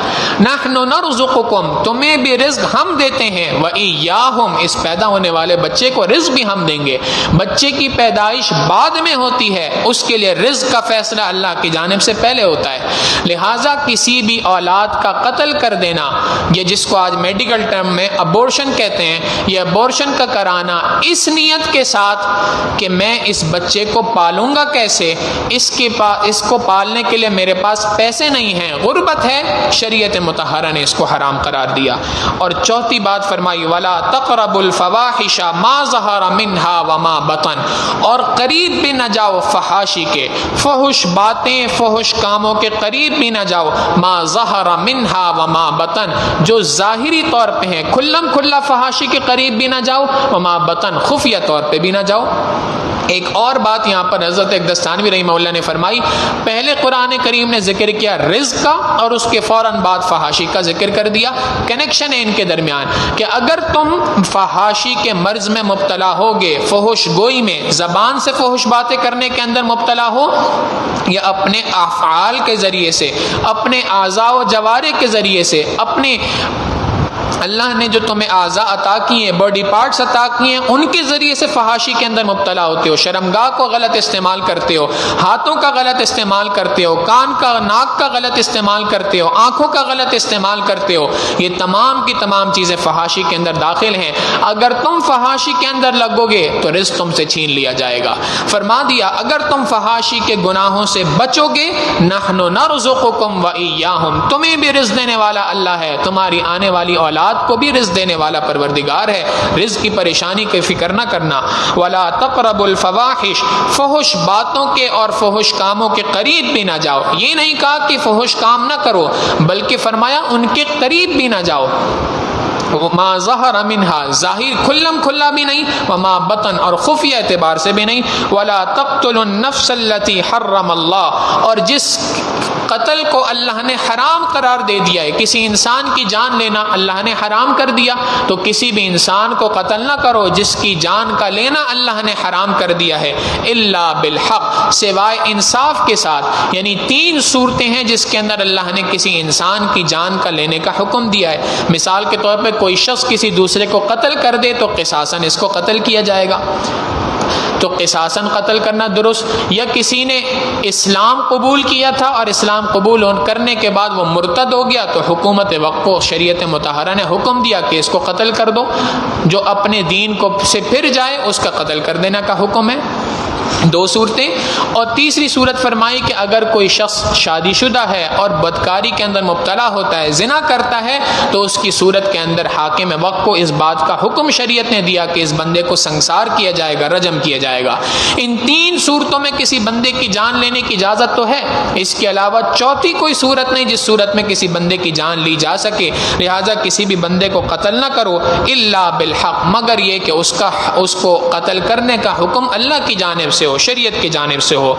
Speaker 2: نحن نرزقکم، تمہیں بھی رزق ہم دیتے ہیں، وإیاہم، اس پیدا ہونے والے بچے کو رزق بھی ہم دیں گے۔ بچے کی پیدائش بعد میں ہوتی ہے، اس کے لیے رزق کا فیصلہ اللہ کی جانب سے پہلے ہوتا ہے۔ لہٰذا کسی بھی اولاد کا قتل کر دینا، یہ جس کو آج میڈیکل ٹرم میں ابورشن کہتے ہیں، یہ ابورشن کا کرانا اس نیت کے ساتھ کہ میں اس بچے کو پالوں گا کیسے، اس کو پالنے کے لیے میرے پاس پیسے نہیں ہیں، غربت ہے، شریعت مطہرہ نے اس کو حرام قرار دیا۔ اور چوتھی بات فرمائی ولا تقربوا الفواحش ما ظہر منها وما بطن، اور قریب بھی نہ جاؤ فحاشی کے، فحش باتیں، فحش کاموں کے قریب بھی نہ جاؤ، ما ظہر منها وما بطن، جو ظاہری طور پہ ہیں، کھلم کھلا فحاشی کے قریب بھی نہ جاؤ، وما بطن، خفیہ طور پہ بھی نہ جاؤ۔ ایک اور بات یہاں پر حضرت دستانوی رحمہ اللہ نے فرمائی، پہلے قرآن کریم نے ذکر کیا رزق کا اور اس کے فوراً بعد فحاشی کا ذکر کر دیا۔ کنیکشن ہے ان کے درمیان کہ اگر تم فحاشی کے مرض میں مبتلا ہوگے، فحش گوئی میں، زبان سے فحش باتیں کرنے کے اندر مبتلا ہو، یا اپنے افعال کے ذریعے سے، اپنے اعضاء و جوارح کے ذریعے سے، اپنے اللہ نے جو تمہیں اعضاء عطا کیے ہیں، باڈی پارٹس عطا کیے ہیں، ان کے ذریعے سے فحاشی کے اندر مبتلا ہوتے ہو، شرمگاہ کو غلط استعمال کرتے ہو، ہاتھوں کا غلط استعمال کرتے ہو، کان کا ناک کا غلط استعمال کرتے ہو، آنکھوں کا غلط استعمال کرتے ہو، یہ تمام کی تمام چیزیں فحاشی کے اندر داخل ہیں۔ اگر تم فحاشی کے اندر لگو گے تو رزق تم سے چھین لیا جائے گا۔ فرما دیا اگر تم فحاشی کے گناہوں سے بچو گے، نحن نرزقکم وإیاہم، تمہیں بھی رزق دینے والا اللہ ہے، تمہاری آنے والی اولاد کو بھی رزق دینے والا پروردگار ہے، رزق کی پریشانی کی فکر نہ کرنا۔ ولا تقربوا الفواحش، فحش باتوں کے اور فحش کاموں کے قریب بھی نہ جاؤ۔ یہ نہیں کہا کہ فحش کام نہ کرو، بلکہ فرمایا ان کے قریب بھی نہ جاؤ۔ ما ظہر منہا، ظاہر کھلم کھلا بھی نہیں، وما بطن اور خفیہ اعتبار سے بھی نہیں۔ ولا تقتلوا النفس التي حرم اللہ، اور جس قتل کو اللہ نے حرام قرار دے دیا ہے، کسی انسان کی جان لینا اللہ نے حرام کر دیا، تو کسی بھی انسان کو قتل نہ کرو جس کی جان کا لینا اللہ نے حرام کر دیا ہے، الا بالحق، سوائے انصاف کے ساتھ۔ یعنی تین صورتیں ہیں جس کے اندر اللہ نے کسی انسان کی جان کا لینے کا حکم دیا ہے۔ مثال کے طور پہ کوئی شخص کسی دوسرے کو قتل کر دے تو قصاصاً اس کو قتل کیا جائے گا، تو قصاصاً قتل کرنا درست۔ یا کسی نے اسلام قبول کیا تھا اور اسلام قبول کرنے کے بعد وہ مرتد ہو گیا، تو حکومت وقت کو شریعت مطہرہ نے حکم دیا کہ اس کو قتل کر دو، جو اپنے دین کو سے پھر جائے اس کا قتل کر دینے کا حکم ہے۔ دو صورتیں۔ اور تیسری صورت فرمائی کہ اگر کوئی شخص شادی شدہ ہے اور بدکاری کے اندر مبتلا ہوتا ہے، زنا کرتا ہے، تو اس کی صورت کے اندر حاکم وقت کو اس بات کا حکم شریعت نے دیا کہ اس بندے کو سنسار کیا جائے گا، رجم کیا جائے گا۔ ان تین صورتوں میں کسی بندے کی جان لینے کی اجازت تو ہے، اس کے علاوہ چوتھی کوئی صورت نہیں جس صورت میں کسی بندے کی جان لی جا سکے۔ لہٰذا کسی بھی بندے کو قتل نہ کرو الا بالحق، مگر یہ کہ اس کو قتل کرنے کا حکم اللہ کی جانب سے ہو، شریعت کی جانب سے ہو۔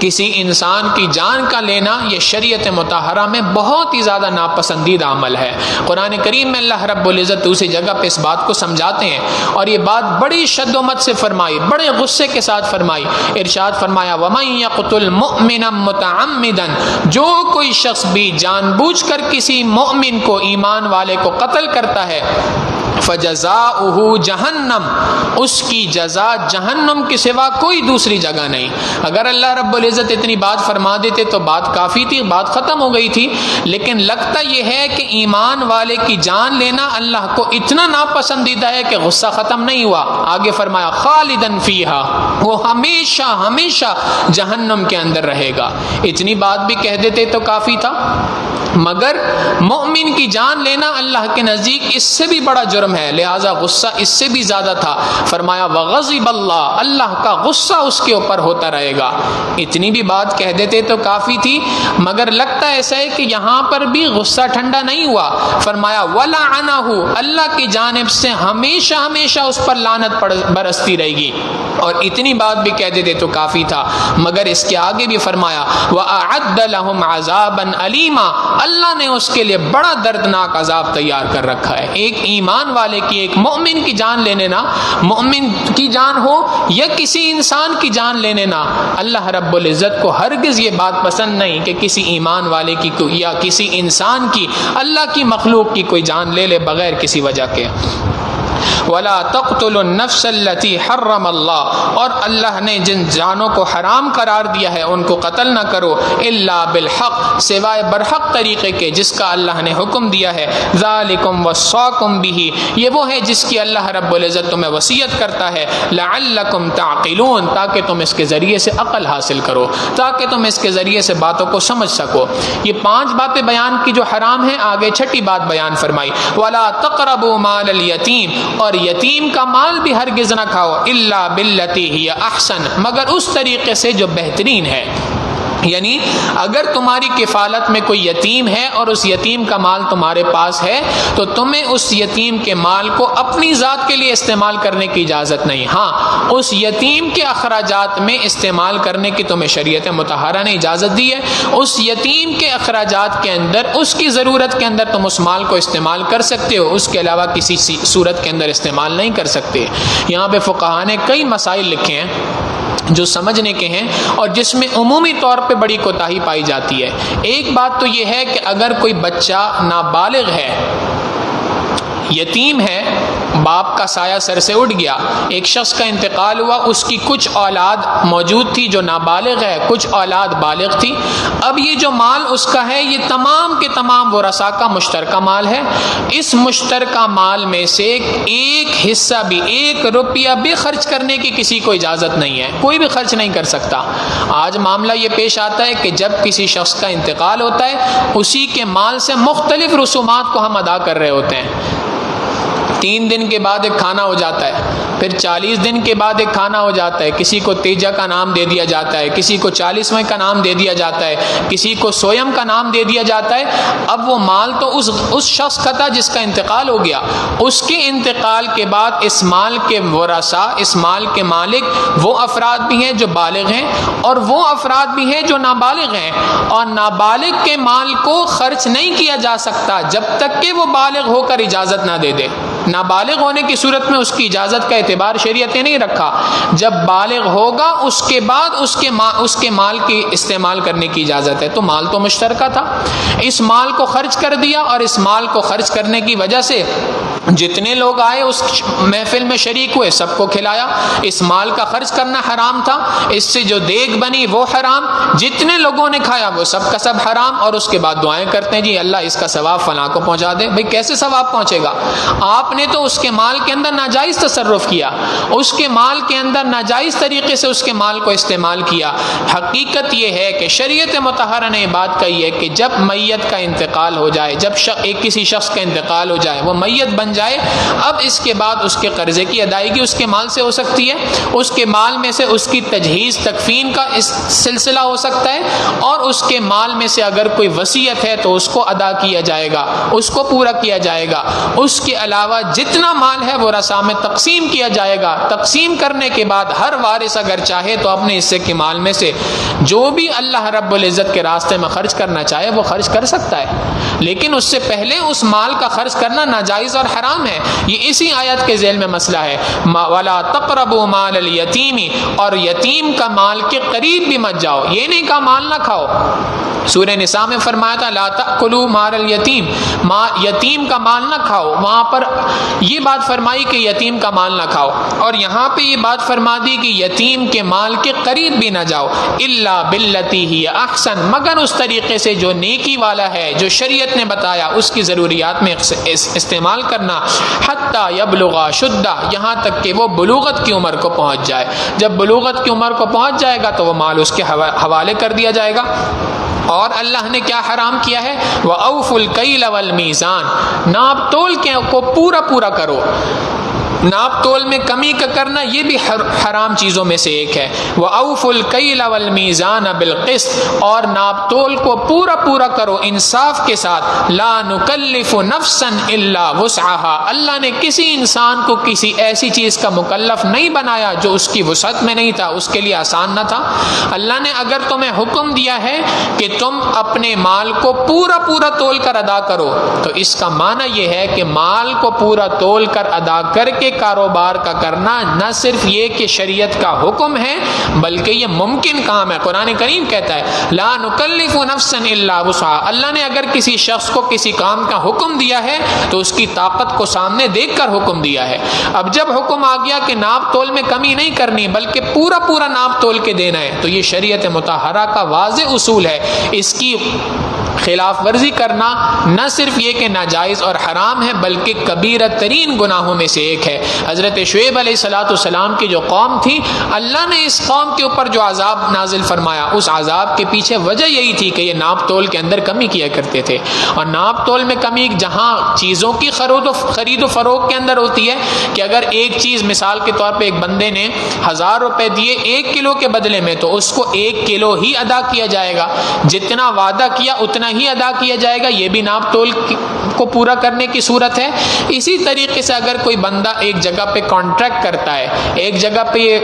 Speaker 2: کسی انسان کی جان کا لینا یہ شریعت مطہرہ میں بہت ہی زیادہ ناپسندیدہ عمل ہے۔ قرآن کریم میں اللہ رب العزت دوسری جگہ پہ اس بات کو سمجھاتے ہیں، اور یہ بات بڑی شد و مت سے فرمائی، بڑے غصے کے ساتھ فرمائی۔ ارشاد فرمایا وَمَن يَقْتُلْ مُؤْمِنًا مُتَعَمِّدًا، جو کوئی شخص بھی جان بوجھ کر کسی مؤمن کو، ایمان والے کو قتل کرتا ہے، فَجَزَاؤُهُ جَهَنَّمْ، اس کی جزا جہنم کے سوا کوئی دوسری جگہ نہیں۔ اگر اللہ رب العزت اتنی بات فرما دیتے تو بات کافی تھی، بات ختم ہو گئی تھی، لیکن لگتا یہ ہے کہ ایمان والے کی جان لینا اللہ کو اتنا ناپسندیدہ ہے کہ غصہ ختم نہیں ہوا۔ آگے فرمایا خالدن فیہا، وہ ہمیشہ ہمیشہ جہنم کے اندر رہے گا۔ اتنی بات بھی کہہ دیتے تو کافی تھا، مگر مومن کی جان لینا اللہ کے نزدیک اس سے بھی بڑا جرم ہے، لہٰذا غصہ اس سے بھی زیادہ تھا۔ فرمایا وغضب اللہ، اللہ کا غصہ اس کے اوپر ہوتا رہے گا۔ اتنی بھی بات کہہ دیتے تو کافی تھی، مگر لگتا ایسا ہے کہ یہاں پر بھی غصہ ٹھنڈا نہیں ہوا۔ فرمایا ولعنہ، اللہ کی جانب سے ہمیشہ ہمیشہ اس پر لعنت برستی رہے گی۔ اور اتنی بات بھی کہہ دیتے تو کافی تھا، مگر اس کے آگے بھی فرمایا وَأَعَدَّ لَهُمْ عَذَابًا عَلِيمًا، اللہ نے اس کے لیے بڑا دردناک عذاب تیار کر رکھا ہے۔ ایک ایمان والے کی، ایک مومن کی جان لینے نا، مومن کی جان ہو یا کسی انسان کی جان لینے نا، اللہ رب العزت کو ہرگز یہ بات پسند نہیں کہ کسی ایمان والے کی یا کسی انسان کی، اللہ کی مخلوق کی کوئی جان لے بغیر کسی وجہ کے۔ وَلَا تَقْتُلُوا النَّفْسَ الَّتِي حَرَّمَ اللَّهُ، اور اللہ نے جن جانوں کو حرام قرار دیا ہے ان کو قتل نہ کرو، الا بالحق، سوائے برحق طریقے کے جس کا اللہ نے حکم دیا ہے۔ ذَلِكُمْ وَصَّاكُمْ بِهِ، یہ وہ ہے جس کی اللہ رب العزت تمہیں وصیت کرتا ہے، لَعَلَّكُمْ تَعْقِلُونَ، تاکہ تم اس کے ذریعے سے عقل حاصل کرو، تاکہ تم اس کے ذریعے سے باتوں کو سمجھ سکو۔ یہ 5 باتیں بیان کی جو حرام ہیں، آگے 6ٹھی بات بیان فرمائی وَلَا تَقْرَبُوا مَالَ الْيَتِيمِ، اور یتیم کا مال بھی ہرگز نہ کھاؤ، الا باللتی ہی احسن، مگر اس طریقے سے جو بہترین ہے۔ یعنی اگر تمہاری کفالت میں کوئی یتیم ہے اور اس یتیم کا مال تمہارے پاس ہے تو تمہیں اس یتیم کے مال کو اپنی ذات کے لیے استعمال کرنے کی اجازت نہیں. ہاں اس یتیم کے اخراجات میں استعمال کرنے کی تمہیں شریعت مطہرہ نے اجازت دی ہے. اس یتیم کے اخراجات کے اندر اس کی ضرورت کے اندر تم اس مال کو استعمال کر سکتے ہو، اس کے علاوہ کسی صورت کے اندر استعمال نہیں کر سکتے. یہاں پہ فقہاء نے کئی مسائل لکھے ہیں جو سمجھنے کے ہیں اور جس میں عمومی طور پہ بڑی کوتاہی پائی جاتی ہے. ایک بات تو یہ ہے کہ اگر کوئی بچہ نابالغ ہے، یتیم ہے، باپ کا سایہ سر سے اٹھ گیا، ایک شخص کا انتقال ہوا، اس کی کچھ اولاد موجود تھی جو نابالغ ہے، کچھ اولاد بالغ تھی. اب یہ جو مال اس کا ہے یہ تمام کے تمام ورثاء کا مشترکہ مال ہے. اس مشترکہ مال میں سے ایک حصہ بھی، 1 روپیہ بھی خرچ کرنے کی کسی کو اجازت نہیں ہے، کوئی بھی خرچ نہیں کر سکتا. آج معاملہ یہ پیش آتا ہے کہ جب کسی شخص کا انتقال ہوتا ہے اسی کے مال سے مختلف رسومات کو ہم ادا کر رہے ہوتے ہیں. 3 دن کے بعد ایک کھانا ہو جاتا ہے، پھر 40 دن کے بعد ایک کھانا ہو جاتا ہے، کسی کو تیجا کا نام دے دیا جاتا ہے، کسی کو 40ویں کا نام دے دیا جاتا ہے، کسی کو سویم کا نام دے دیا جاتا ہے. اب وہ مال تو اس شخص کا تھا جس کا انتقال ہو گیا. اس کے انتقال کے بعد اس مال کے ورثاء، اس مال کے مالک وہ افراد بھی ہیں جو بالغ ہیں اور وہ افراد بھی ہیں جو نابالغ ہیں. اور نابالغ کے مال کو خرچ نہیں کیا جا سکتا جب تک کہ وہ بالغ ہو کر اجازت نہ دے دے. نابالغ ہونے کی صورت میں اس کی اجازت کا اعتبار شریعت نے نہیں رکھا. جب بالغ ہوگا اس کے بعد اس کے مال کی استعمال کرنے کی اجازت ہے. تو مال تو مشترکہ تھا، اس مال کو خرچ کر دیا اور اس مال کو خرچ کرنے کی وجہ سے جتنے لوگ آئے اس محفل میں شریک ہوئے سب کو کھلایا. اس مال کا خرچ کرنا حرام تھا، اس سے جو دیگ بنی وہ حرام، جتنے لوگوں نے کھایا وہ سب کا سب حرام. اور اس کے بعد دعائیں کرتے ہیں جی اللہ اس کا ثواب فلاں کو پہنچا دے. بھئی کیسے ثواب پہنچے گا؟ آپ نے تو اس کے مال کے اندر ناجائز تصرف کیا، اس کے مال کے اندر ناجائز طریقے سے اس کے مال کو استعمال کیا. حقیقت یہ ہے کہ شریعت مطہرہ نے بات کہی ہے کہ جب میت کا انتقال ہو جائے، جب کسی شخص کا انتقال ہو جائے، وہ میت بن جائے، اب اس کے بعد اس کے قرضے کی ادائیگی اس کے مال سے ہو سکتی ہے. اس کے مال میں سے اس کی تجہیز تکفین کا اس سلسلہ ہو سکتا ہے، اور اس کے مال میں سے اگر کوئی وصیت ہے تو اس کو ادا کیا جائے گا، اس کو پورا کیا جائے گا. اس کے علاوہ جتنا مال ہے وہ رثا میں تقسیم کیا جائے گا. تقسیم کرنے کے بعد ہر وارث اگر چاہے تو اپنے حصے کے مال میں سے جو بھی اللہ رب العزت کے راستے میں خرچ کرنا چاہے وہ خرچ کر سکتا ہے. لیکن اس سے پہلے اس مال کا خرچ کرنا ناجائز اور حرام ہے. یہ اسی آیت کے ذیل میں مسئلہ ہے. وَلَا تَقْرَبُوا مَالَ الْيَتِيمِ، اور یتیم کا مال کے قریب بھی مت جاؤ. یہ نہیں کہا مال نہ کھاؤ. سورہ نساء میں فرمایا تھا لا تأکلوا مال الیتیم، یتیم کا مال نہ کھاؤ. وہاں پر یہ بات فرمائی کہ یتیم کا مال نہ کھاؤ، اور یہاں پہ یہ بات فرما دی کہ یتیم کے مال کے قریب بھی نہ جاؤ. الا باللتی ہی احسن، مگر اس طریقے سے جو نیکی والا ہے، جو شریعت نے بتایا اس کی ضروریات میں استعمال کرنا. حتی یبلغ شدہ، یہاں تک کہ وہ بلوغت کی عمر کو پہنچ جائے. جب بلوغت کی عمر کو پہنچ جائے گا تو وہ مال اس کے حوالے کر دیا جائے گا. اور اللہ نے کیا حرام کیا ہے؟ وَأَوْفُوا الْكَيْلَ وَالْمِيزَانَ، ناپ تول کو پورا کرو. ناپ تول میں کمی کا کرنا یہ بھی حرام چیزوں میں سے ایک ہے. وَأَوْفُوا الْكَيْلَ وَالْمِيزَانَ بِالْقِسْطِ، اور ناپ تول کو پورا کرو انصاف کے ساتھ. لَا نُكَلِّفُ نَفْسًا إِلَّا وُسْعَهَا، اللہ نے کسی انسان کو کسی ایسی چیز کا مکلف نہیں بنایا جو اس کی وسعت میں نہیں تھا، اس کے لیے آسان نہ تھا. اللہ نے اگر تمہیں حکم دیا ہے کہ تم اپنے مال کو پورا تول کر ادا کرو تو اس کا معنی یہ ہے کہ مال کو پورا تول کر ادا کر کے کاروبار کا کرنا نہ صرف یہ کہ شریعت کا حکم ہے بلکہ یہ ممکن کام ہے. قرآن کریم کہتا ہے لا نکلف نفسا الا وسعها، اللہ نے اگر کسی شخص کو کسی کام کا حکم دیا ہے تو اس کی طاقت کو سامنے دیکھ کر حکم دیا ہے. اب جب حکم آ گیا کہ ناپ تول میں کمی نہیں کرنی بلکہ پورا ناپ تول کے دینا ہے تو یہ شریعت مطہرہ کا واضح اصول ہے. اس کی خلاف ورزی کرنا نہ صرف یہ کہ ناجائز اور حرام ہے بلکہ کبیرہ ترین گناہوں میں سے ایک ہے۔ حضرت شعیب علیہ السلام کی جو قوم تھی، اللہ نے اس قوم کے اوپر جو عذاب نازل فرمایا، اس عذاب کے پیچھے وجہ یہی تھی کہ یہ ناپ تول کے اندر کمی کیا کرتے تھے۔ اور ناپ تول میں کمی جہاں چیزوں کی خرید و فروخت کے اندر ہوتی ہے کہ اگر ایک چیز مثال کے طور پہ ایک بندے نے 1000 روپے دیے 1 کلو کے بدلے میں، تو اس کو 1 کلو ہی ادا کیا جائے گا، جتنا وعدہ کیا اتنا ہی ادا کیا جائے گا، یہ بھی ناپ تول کو پورا کرنے کی صورت ہے۔ اسی طریقے سے اگر کوئی بندہ ایک جگہ پہ کانٹریکٹ کرتا ہے، ایک جگہ پہ یہ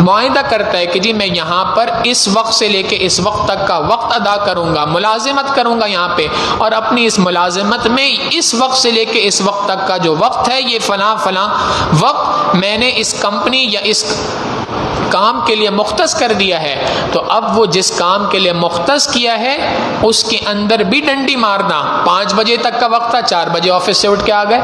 Speaker 2: معاہدہ کرتا ہے کہ جی میں یہاں پر اس وقت سے لے کے اس وقت تک کا وقت ادا کروں گا، ملازمت کروں گا یہاں پہ، اور اپنی اس ملازمت میں اس وقت سے لے کے اس وقت تک کا جو وقت ہے یہ فلاں فلاں وقت میں نے اس کمپنی یا اس کام کے لیے مختص کر دیا ہے، تو اب وہ جس کام کے لیے مختص کیا ہے اس کے اندر بھی ڈنڈی مارنا۔ 5 بجے تک کا وقت تھا، 4 بجے آفس سے اٹھ کے آ گئے،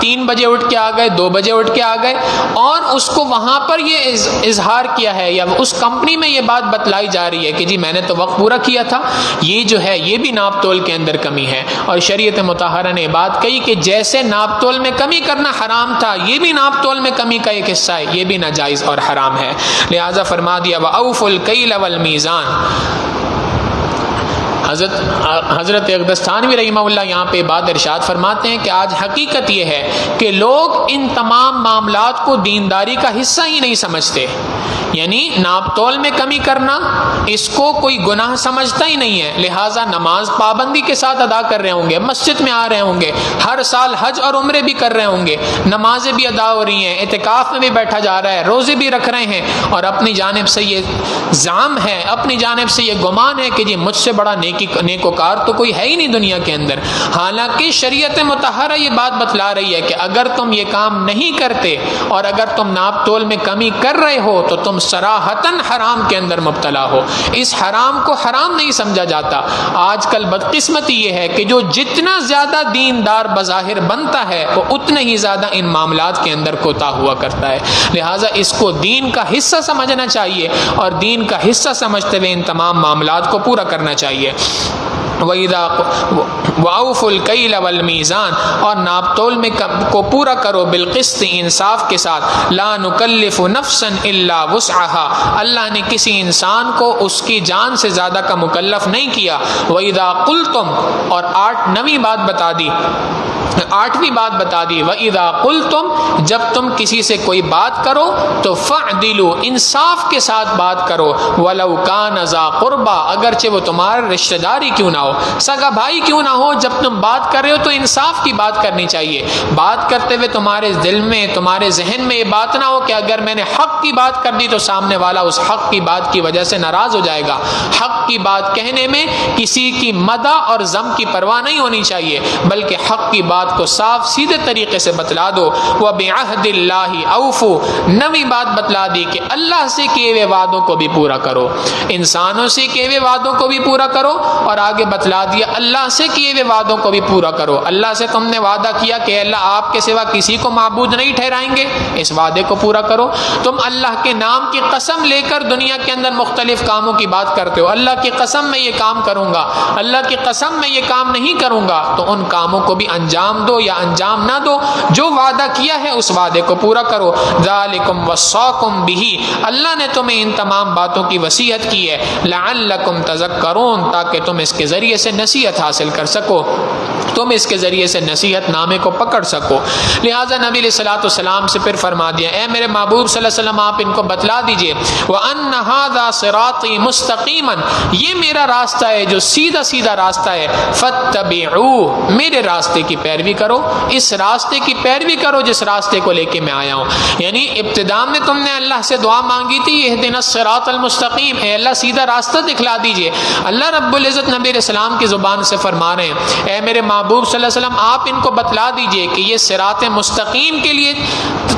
Speaker 2: 3 بجے اٹھ کے آ گئے، 2 بجے اٹھ کے آ گئے، اور اس کو وہاں پر یہ اظہار کیا ہے یا اس کمپنی میں یہ بات بتلائی جا رہی ہے کہ جی میں نے تو وقت پورا کیا تھا۔ یہ جو ہے یہ بھی ناپ تول کے اندر کمی ہے، اور شریعت مطہرہ نے بات کہی کہ جیسے ناپ تول میں کمی کرنا حرام تھا، یہ بھی ناپ تول میں کمی کا ایک حصہ ہے، یہ بھی ناجائز اور حرام ہے۔ لہذا فرما دیا وَأَوْفُوا الْكَيْلَ وَالْمِيزَانَ۔ حضرت اقدستانوی رحمہ اللہ یہاں پہ بات ارشاد فرماتے ہیں کہ آج حقیقت یہ ہے کہ لوگ ان تمام معاملات کو دینداری کا حصہ ہی نہیں سمجھتے، یعنی ناپ تول میں کمی کرنا اس کو کوئی گناہ سمجھتا ہی نہیں ہے، لہٰذا نماز پابندی کے ساتھ ادا کر رہے ہوں گے، مسجد میں آ رہے ہوں گے، ہر سال حج اور عمرے بھی کر رہے ہوں گے، نمازیں بھی ادا ہو رہی ہیں، اعتکاف میں بھی بیٹھا جا رہا ہے، روزے بھی رکھ رہے ہیں، اور اپنی جانب سے یہ زعم ہے، اپنی جانب سے یہ گمان ہے کہ جی مجھ سے بڑا نیکوکار تو کوئی ہے ہی نہیں دنیا کے اندر۔ حالانکہ شریعت مطہرہ یہ بات بتلا رہی ہے کہ اگر تم یہ کام نہیں کرتے اور اگر تم ناپ تول میں کمی کر رہے ہو تو تم صراحتاً حرام کے اندر مبتلا ہو۔ اس حرام کو حرام نہیں سمجھا جاتا۔ آج کل بدقسمتی یہ ہے کہ جو جتنا زیادہ دیندار بظاہر بنتا ہے وہ اتنے ہی زیادہ ان معاملات کے اندر کوتا ہوا کرتا ہے، لہٰذا اس کو دین کا حصہ سمجھنا چاہیے اور دین کا حصہ سمجھتے ہوئے ان تمام معاملات کو پورا کرنا چاہیے۔ وَأَوْفُوا الْكَيْلَ وَالْمِيزَانَ، اور ناپ تول میں کو پورا کرو بالقسط، انصاف کے ساتھ۔ لَا نُكَلِّفُ نَفْسًا إِلَّا وُسْعَهَا، اللہ نے کسی انسان کو اس کی جان سے زیادہ کا مکلف نہیں کیا۔ وَإِذَا قُلْتُمْ، اور 8ویں بات بتا دی، وَإِذَا قُلْتُمْ، جب تم کسی سے کوئی بات کرو تو فَعْدِلُوا، انصاف کے ساتھ بات کرو، وَلَوْ كَانَ ذَا قُرْبَى، اگرچہ وہ تمہارا رشتہ داری کیوں نہ ہو، سگا بھائی کیوں نہ ہو، جب تم بات کر رہے ہو تو انصاف کی بات کرنی چاہیے۔ بات کرتے ہوئے تمہارے دل میں، تمہارے ذہن میں یہ بات نہ ہو کہ اگر میں نے حق کی بات کر دی تو سامنے والا اس حق کی بات کی وجہ سے ناراض ہو جائے گا۔ حق کی بات کہنے میں کسی کی مدح اور ذم کی پرواہ نہیں ہونی چاہیے، بلکہ حق کی بات کو صاف سیدھے طریقے سے بتلا دو۔ وَبِعَهْدِ اللَّهِ أَوْفُوا، 9ویں بات بتلا دی کہ اللہ سے کیے ہوئے وعدوں کو بھی پورا کرو، انسانوں سے کیے ہوئے وعدوں کو بھی پورا کرو، اور آگے بتلا دیا اللہ سے کیے ہوئے وعدوں کو بھی پورا کرو۔ اللہ سے تم نے وعدہ کیا کہ اللہ آپ کے سوا کسی کو معبود نہیں ٹھہرائیں گے، اس وعدے کو پورا کرو۔ تم اللہ کے نام کی قسم لے کر دنیا کے اندر مختلف کاموں کی بات کرتے ہو، اللہ کی قسم میں یہ کام کروں گا، اللہ کی قسم میں یہ کام نہیں کروں گا، تو ان کاموں کو بھی انجام دو یا انجام نہ دو، جو وعدہ کیا ہے اس وعدے کو پورا کرو۔ ذالکم وصاکم بہ، اللہ نے تمہیں ان تمام باتوں کی وصیت کی ہے، لعلکم تذکرون، تاکہ تم اس کے ذریعے سے نصیحت حاصل کر سکو، تم اس کے ذریعے سے نصیحت نامے کو پکڑ سکو۔ لہٰذا نبی علیہ الصلوۃ والسلام سے پھر فرما دیا، اے میرے محبوب صلی اللہ علیہ وسلم آپ ان کو بتلا دیجئے، وَأَنَّ هَذَا صِرَاطِي مُسْتَقِيمًا، یہ میرا راستہ ہے جو سیدھا سیدھا راستہ ہے، فَاتَّبِعُوهُ، میرے راستے کی پیروی کرو، اس راستے کی پیروی کرو جس راستے کو لے کے میں آیا ہوں۔ یعنی ابتدا میں تم نے اللہ سے دعا مانگی تھی اہدنا الصراط المستقیم، اے اللہ سیدھا راستہ دکھلا دیجئے۔ اللہ رب العزت نبی علیہ السلام کی زبان سے فرما رہے ہیں، اے میرے محبوب محبوب صلی اللہ علیہ وسلم آپ ان کو بتلا دیجئے کہ یہ صراط مستقیم کے لیے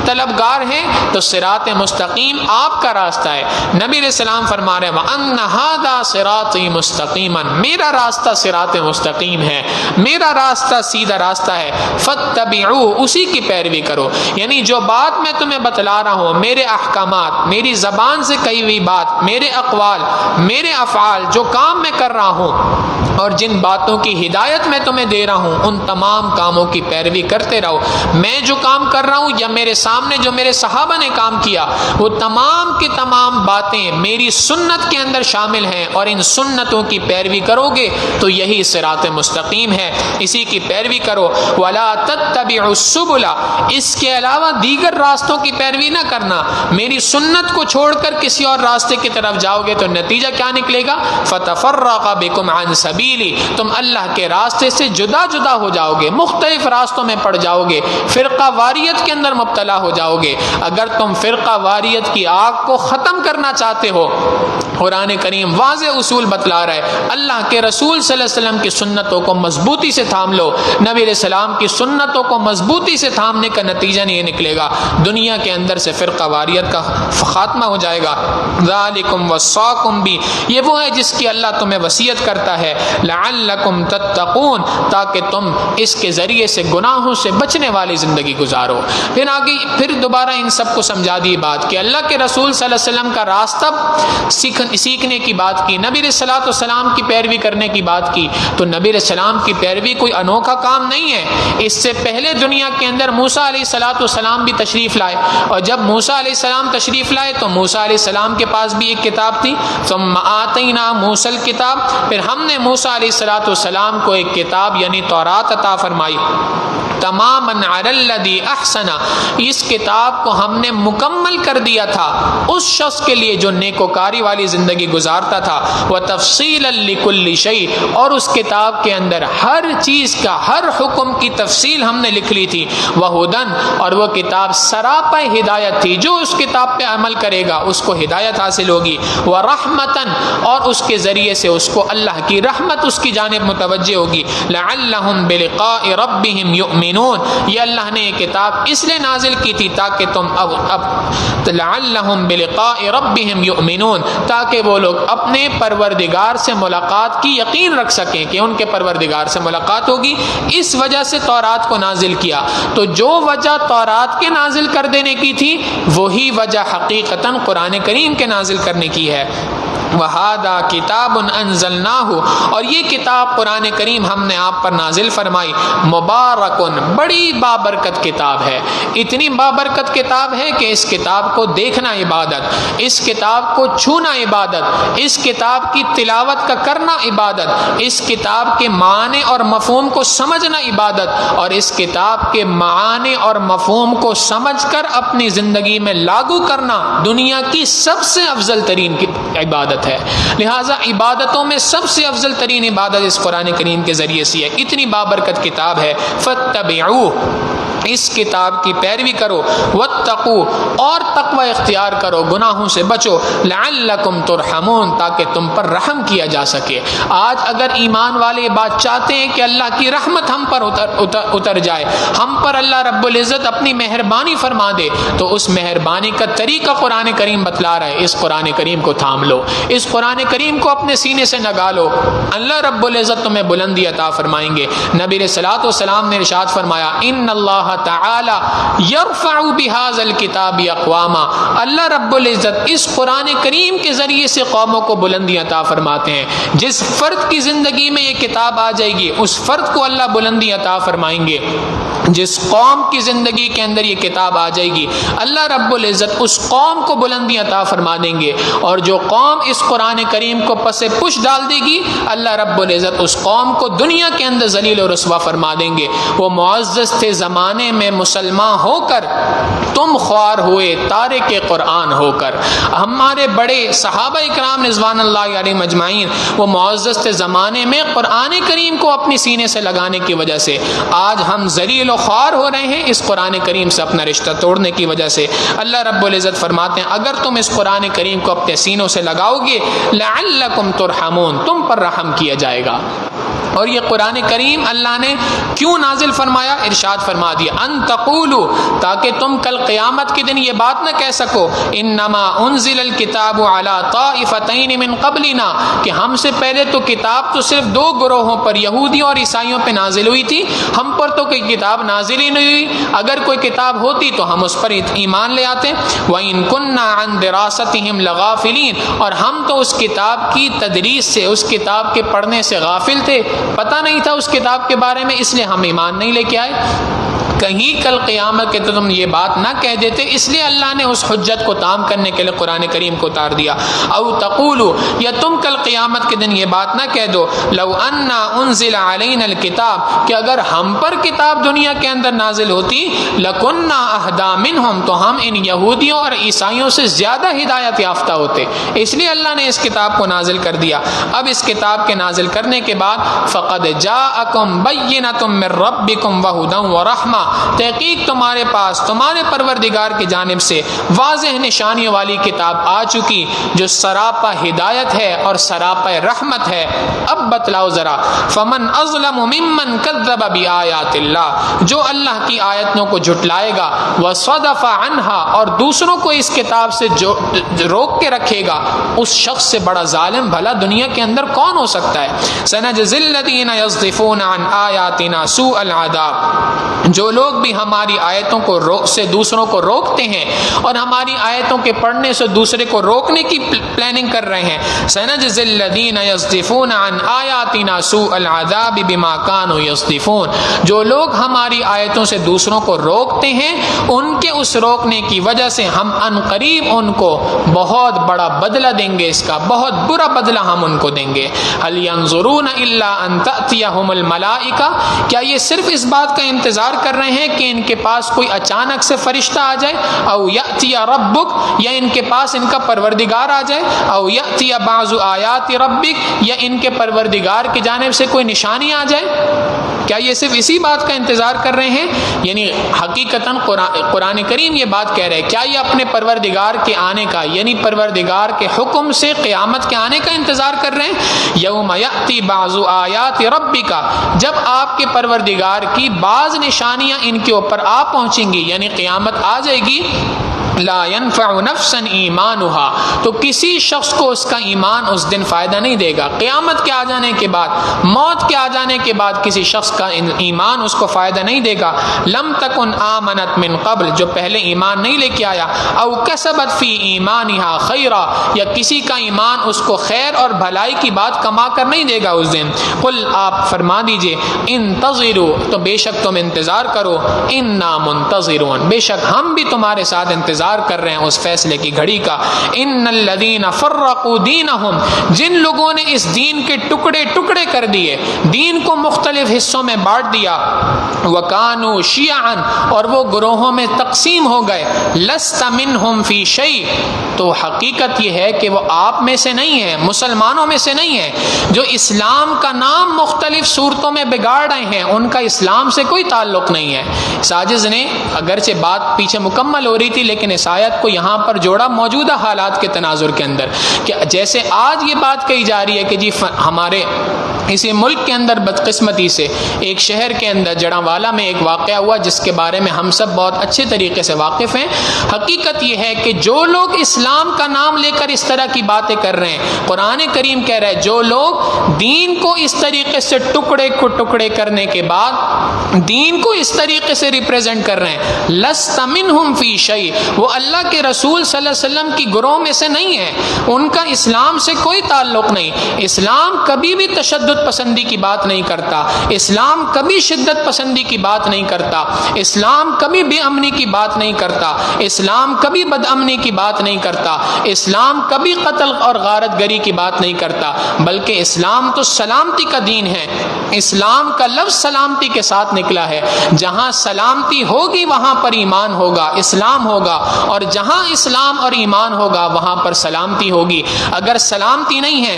Speaker 2: طلبگار ہیں تو صراط مستقیم آپ کا راستہ ہے۔ نبی علیہ السلام فرما رہے ہیں وَأَنَّ هَذَا صِرَاطِي مُسْتَقِيمًا، میرا راستہ صراط مستقیم ہے، میرا راستہ سیدھا راستہ ہے، فَاتَّبِعُوهُ، اسی کی پیروی کرو۔ یعنی جو بات میں تمہیں بتلا رہا ہوں، میرے احکامات، میری زبان سے کہی ہوئی بات، میرے اقوال، میرے افعال، جو کام میں کر رہا ہوں اور جن باتوں کی ہدایت میں تمہیں دے رہا ہوں، ان تمام کاموں کی پیروی کرتے رہو۔ میں جو کام کر رہا ہوں یا میرے سامنے جو میرے صحابہ نے کام کیا، وہ تمام کی تمام باتیں میری سنت کے اندر شامل ہیں، اور ان سنتوں کی پیروی کرو گے تو یہی صراط مستقیم ہے، اسی کی پیروی کرو۔ وَلَا تَتَّبِعُوا السُّبُلَ، اس کے علاوہ دیگر راستوں کی پیروی نہ کرنا۔ میری سنت کو چھوڑ کر کسی اور راستے کی طرف جاؤ گے تو نتیجہ کیا نکلے گا؟ فَتَفَرَّقَ بِكُمْ عَنْ سَبِيلِي، تم اللہ کے راستے سے جدا جدا ہو جاؤ گے، مختلف راستوں میں پڑ جاؤ گے، فرقہ واریت کے اندر مبتلا ہو جاؤ گے۔ اگر تم فرقہ واریت کی آگ کو ختم کرنا چاہتے ہو، قرآن کریم واضح اصول بتلا رہا ہے، اللہ کے رسول صلی اللہ علیہ وسلم کی سنتوں کو مضبوطی سے تھام لو۔ نبی علیہ السلام کی سنتوں کو مضبوطی سے تھامنے کا نتیجہ نہیں نکلے گا، دنیا کے اندر سے فرقہ واریت کا خاتمہ ہو جائے گا۔ ذالکم وصاکم بھی، یہ وہ ہے جس کی اللہ تمہیں وصیت کرتا ہے، لعلکم تتقون، تاکہ تم اس کے ذریعے سے گناہوں سے بچنے والی زندگی گزارو۔ پھر آگے پھر دوبارہ ان سب کو سمجھا دی بات کہ اللہ کے رسول صلی اللہ علیہ وسلم کا راستہ سیکھنے کی بات کی، نبی علیہ الصلوۃ والسلام کی پیروی کرنے کی بات کی، تو نبی علیہ السلام کی پیروی کوئی انوکھا کام نہیں ہے۔ اس سے پہلے دنیا کے اندر موسیٰ علیہ الصلوۃ والسلام بھی تشریف لائے، اور جب موسیٰ علیہ السلام تشریف لائے تو موسیٰ علیہ السلام کے پاس بھی ایک کتاب تھی، ثم آتینا موسیٰ الکتاب، پھر ہم نے موسیٰ علیہ الصلوۃ والسلام کو ایک کتاب یعنی تورات عطا فرمائی، تماماً علی الذی احسن، اس کتاب کو ہم نے مکمل کر دیا تھا اس شخص کے لیے جو نیکوکاری والی زندگی گزارتا تھا، وتفصیلا لکل شیء، اور اس کتاب کے اندر ہر چیز کا، ہر حکم کی تفصیل ہم نے لکھ لی تھی، وہدن، اور وہ کتاب سراپا ہدایت تھی، جو اس کتاب پہ عمل کرے گا اس کو ہدایت حاصل ہوگی، ورحمتن، اور اس کے ذریعے سے اس کو اللہ کی رحمت اس کی جانب متوجہ ہوگی، لعلہم بلقاء ربہم یؤمنون، یہ اللہ نے یہ کتاب اس لیے نازل کی تھی تاکہ تم لعلہم بلقاء ربہم یؤمنون، تاکہ وہ لوگ اپنے پروردگار سے ملاقات کی یقین رکھ سکیں کہ ان کے پروردگار سے ملاقات ہوگی، اس وجہ سے تورات کو نازل کیا۔ تو جو وجہ تورات کے نازل کر دینے کی تھی وہی وجہ حقیقتاً قرآن کریم کے نازل کرنے کی ہے۔ وَهَذَا كِتَابٌ أَنزَلْنَاهُ، اور یہ کتاب قرآن کریم ہم نے آپ پر نازل فرمائی، مبارکن، بڑی بابرکت کتاب ہے، اتنی بابرکت کتاب ہے کہ اس کتاب کو دیکھنا عبادت، اس کتاب کو چھونا عبادت، اس کتاب کی تلاوت کا کرنا عبادت، اس کتاب کے معنی اور مفہوم کو سمجھنا عبادت، اور اس کتاب کے معنی اور مفہوم کو سمجھ کر اپنی زندگی میں لاگو کرنا دنیا کی سب سے افضل ترین عبادت ہے۔ لہٰذا عبادتوں میں سب سے افضل ترین عبادت اس قرآن کریم کے ذریعے سے ہے، اتنی بابرکت کتاب ہے۔ فَاتَّبِعُوهُ، اس کتاب کی پیروی کرو، واتقوا، اور تقوی اختیار کرو، گناہوں سے بچو، لعلکم ترحمون، تاکہ تم پر رحم کیا جا سکے۔ آج اگر ایمان والے یہ بات چاہتے ہیں کہ اللہ کی رحمت ہم پر اتر جائے، ہم پر اللہ رب العزت اپنی مہربانی فرما دے، تو اس مہربانی کا طریقہ قرآن کریم بتلا رہا ہے۔ اس قرآن کریم کو تھام لو، اس قرآن کریم کو اپنے سینے سے لگا لو، اللہ رب العزت تمہیں بلندی عطا فرمائیں گے۔ نبی علیہ الصلوۃ والسلام نے ارشاد فرمایا، ان اللہ تعالی یرفع بہذا الکتاب اقواما، اللہ رب العزت اس قرآن کریم کے ذریعے سے قوموں کو بلندی عطا فرماتے ہیں۔ جس فرد کی زندگی میں یہ کتاب آ جائے گی اس فرد کو اللہ بلندی عطا فرمائیں گے، جس قوم کی زندگی کے اندر یہ کتاب آ جائے گی اللہ رب العزت اس قوم کو بلندی عطا فرما دیں گے، اور جو قوم اس قرآن کریم کو پس پش ڈال دے گی اللہ رب العزت اس قوم کو دنیا کے اندر ذلیل و رسوا فرما دیں گے۔ وہ معزز تھے زمانے میں مسلمان ہو کر، تم خوار ہوئے تارک قرآن ہو کر۔ ہمارے بڑے صحابہ اکرام رضوان اللہ علیہم اجمعین وہ معزز تھے زمانے میں قرآن کریم کو اپنی سینے سے لگانے کی وجہ سے، آج ہم ذلیل و خوار ہو رہے ہیں اس قرآن کریم سے اپنا رشتہ توڑنے کی وجہ سے۔ اللہ رب العزت فرماتے ہیں اگر تم اس قرآن کریم کو اپنے سینوں سے لگاؤ گے لعلکم ترحمون، تم پر رحم کیا جائے گا۔ اور یہ قرآن کریم اللہ نے کیوں نازل فرمایا؟ ارشاد فرما دیا ان تقولوا، تاکہ تم کل قیامت کے دن یہ بات نہ کہہ سکو انما انزل الکتاب علی طائفتین من قبلنا، کہ ہم سے پہلے تو کتاب تو صرف دو گروہوں پر، یہودیوں اور عیسائیوں پہ نازل ہوئی تھی، ہم پر تو کوئی کتاب نازل ہی نہیں ہوئی، اگر کوئی کتاب ہوتی تو ہم اس پر ایمان لے آتے۔ وَإِن كُنَّا عَن دِرَاسَتِهِمْ لَغَافِلِينَ، اور ہم تو اس کتاب کی تدریس سے، اس کتاب کے پڑھنے سے غافل تھے، پتہ نہیں تھا اس کتاب کے بارے میں، اس لیے ہم ایمان نہیں لے کے آئے۔ کہیں کل قیامت کے تو تم یہ بات نہ کہہ دیتے، اس لیے اللہ نے اس حجت کو تام کرنے کے لیے قرآن کریم کو اتار دیا۔ او تقولوا، یا تم کل قیامت کے دن یہ بات نہ کہہ دو لو انا انزل علینا الکتاب، کہ اگر ہم پر کتاب دنیا کے اندر نازل ہوتی لکننا اہدی منہم، تو ہم ان یہودیوں اور عیسائیوں سے زیادہ ہدایت یافتہ ہوتے، اس لیے اللہ نے اس کتاب کو نازل کر دیا۔ اب اس کتاب کے نازل کرنے کے بعد فقد جاءکم بینۃ من ربکم وہدی ورحمۃ، تحقیق تمہارے پاس تمہارے پروردگار کی جانب سے واضح نشانیوں والی کتاب آ چکی، جو سراپا ہدایت ہے اور سراپا رحمت ہے۔ اب بتلاؤ ذرا، فمن اظلم ممن کذب بآیات اللہ، جو اللہ کی آیتوں کو جھٹلائے گا، وصدف عنہا، اور دوسروں کو اس کتاب سے جو روک کے رکھے گا، اس شخص سے بڑا ظالم بھلا دنیا کے اندر کون ہو سکتا ہے؟ سنجزی الذین یصدفون عن آیاتنا سوء العذاب، جو لوگ بھی ہماری آیتوں کو سے دوسروں کو روکتے ہیں اور ہماری آیتوں کے پڑھنے سے دوسرے کو روکنے کی پلاننگ کر رہے ہیں، سنجزی الذین یصدفون عن آیاتنا سوء العذاب بما كانوا یصدفون، جو لوگ ہماری آیتوں سے دوسروں کو روکتے ہیں، ان کے اس روکنے کی وجہ سے ہم ان قریب ان کو بہت بڑا بدلہ دیں گے، اس کا بہت برا بدلہ ہم ان کو دیں گے۔ هل ينظرون الا ان تأتيهم الملائکہ، کیا یہ صرف اس بات کا انتظار کر رہے ہیں کہ ان کے پاس کوئی اچانک سے فرشتہ آ جائے؟ او یأتی ربک، یا ان کے پاس ان کا پروردگار آ جائے؟ او یأتی بعض آیات ربک، یا ان کے پروردگار کی جانب سے کوئی نشانی آ جائے؟ کیا یہ صرف اسی بات کا انتظار کر رہے ہیں؟ یعنی حقیقتاً قرآن کریم یہ بات کہہ رہے ہیں، کیا یہ اپنے پروردگار کے آنے کا، یعنی پروردگار کے حکم سے قیامت کے آنے کا انتظار کر رہے ہیں؟ یوم یأتی بعض آیات ربک، جب آپ کے پروردگار کی بعض نشانیاں ان کے اوپر آ پہنچیں گی، یعنی قیامت آ جائے گی، لا ينفع نفسا ایمانها، تو کسی شخص کو اس کا ایمان اس دن فائدہ نہیں دے گا۔ قیامت کے آ جانے کے بعد، موت کے آ جانے کے بعد کسی شخص کا ایمان اس کو فائدہ نہیں دے گا۔ لم تکن آمنت من قبل، جو پہلے ایمان نہیں لے کے آیا، او کسبت فی ایمانها خیرا، یا کسی کا ایمان اس کو خیر اور بھلائی کی بات کما کر نہیں دے گا اس دن۔ قل، آپ فرما دیجئے، انتظروا، تو بے شک تم انتظار کرو، انا منتظرون، بے شک ہم بھی تمہارے ساتھ انتظار کر رہے ہیں اس فیصلے کی گھڑی کا۔ ان الذین فرقوا دینہم، جن لوگوں نے اس دین کے ٹکڑے ٹکڑے کر دیے، دین کو مختلف حصوں میں بانٹ دیا، وکانوا شیعا، اور وہ گروہوں میں تقسیم ہو گئے، لست منہم فی شیء، تو حقیقت یہ ہے کہ وہ آپ میں سے نہیں ہے، مسلمانوں میں سے نہیں ہے، جو اسلام کا نام مختلف صورتوں میں بگاڑ رہے ہیں، ان کا اسلام سے کوئی تعلق نہیں ہے۔ ساجز نے اگرچہ بات پیچھے مکمل ہو رہی تھی، لیکن اس آیت کو یہاں پر جوڑا موجودہ حالات کے تناظر کے اندر، کہ جیسے آج یہ بات کہی جا رہی ہے کہ جی ہمارے اسی ملک کے اندر بدقسمتی سے ایک شہر کے اندر جڑاوالا میں ایک واقعہ ہوا جس کے بارے میں ہم سب بہت اچھے طریقے سے واقف ہیں۔ حقیقت یہ ہے کہ جو لوگ اسلام کا نام لے کر اس طرح کی باتیں کر رہے ہیں، قرآن کریم کہہ رہا ہے جو لوگ دین کو اس طریقے سے ٹکڑے کو ٹکڑے کرنے کے بعد دین کو اس طریقے سے ریپریزنٹ کر رہے ہیں، لست منہم فی شیء، وہ اللہ کے رسول صلی اللہ علیہ وسلم کی گروہ میں سے نہیں ہے، ان کا اسلام سے کوئی تعلق نہیں۔ اسلام کبھی بھی تشدد پسندی کی بات نہیں کرتا، اسلام کبھی شدت پسندی کی بات نہیں کرتا، اسلام کبھی بے امنی کی بات نہیں کرتا، اسلام کبھی بد امنی کی بات نہیں کرتا، اسلام کبھی قتل اور غارت گری کی بات نہیں کرتا، بلکہ اسلام تو سلامتی کا دین ہے۔ اسلام کا لفظ سلامتی کے ساتھ نکلا ہے، جہاں سلامتی ہوگی وہاں پر ایمان ہوگا، اسلام ہوگا، اور جہاں اسلام اور ایمان ہوگا وہاں پر سلامتی ہوگی۔ اگر سلامتی نہیں ہے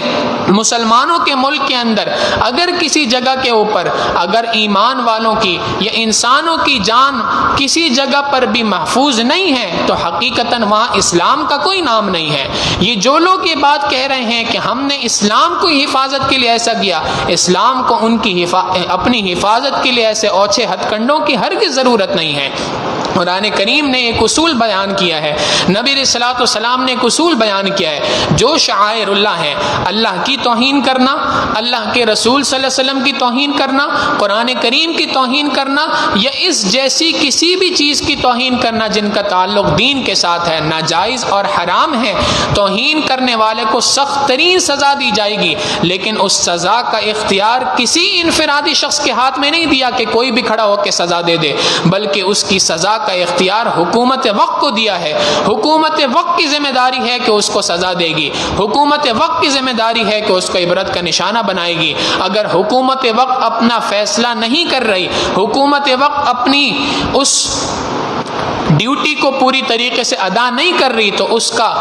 Speaker 2: مسلمانوں کے ملک کے اندر، اگر کسی جگہ کے اوپر اگر ایمان والوں کی یا انسانوں کی جان کسی جگہ پر بھی محفوظ نہیں ہے تو حقیقتاً وہاں اسلام کا کوئی نام نہیں ہے۔ یہ جو لوگ یہ بات کہہ رہے ہیں کہ ہم نے اسلام کو حفاظت کے لیے ایسا کیا، اسلام کو ان کی اپنی حفاظت کے لیے ایسے اوچھے ہتھ کنڈوں کی ہرگز ضرورت نہیں ہے۔ قرآن کریم نے ایک اصول بیان کیا ہے، نبی علیہ الصلوۃ والسلام نے ایک اصول بیان کیا ہے، جو شعائر اللہ ہیں، اللہ کی توہین کرنا، اللہ کے رسول صلی اللہ علیہ وسلم کی توہین کرنا، قرآن کریم کی توہین کرنا یا اس جیسی کسی بھی چیز کی توہین کرنا جن کا تعلق دین کے ساتھ ہے، ناجائز اور حرام ہے۔ توہین کرنے والے کو سخت ترین سزا دی جائے گی، لیکن اس سزا کا اختیار کسی انفرادی شخص کے ہاتھ میں نہیں دیا کہ کوئی بھی کھڑا ہو کے سزا دے دے، بلکہ اس کی سزا کا اختیار حکومت وقت کو دیا ہے۔ حکومت وقت کی ذمہ داری ہے کہ اس کو سزا دے گی، حکومت وقت کی ذمہ داری ہے کہ اس کو عبرت کا نشانہ بنائے گی۔ اگر حکومت وقت اپنا فیصلہ نہیں کر رہی، حکومت وقت اپنی اس ڈیوٹی کو پوری طریقے سے ادا نہیں کر رہی تو اس کا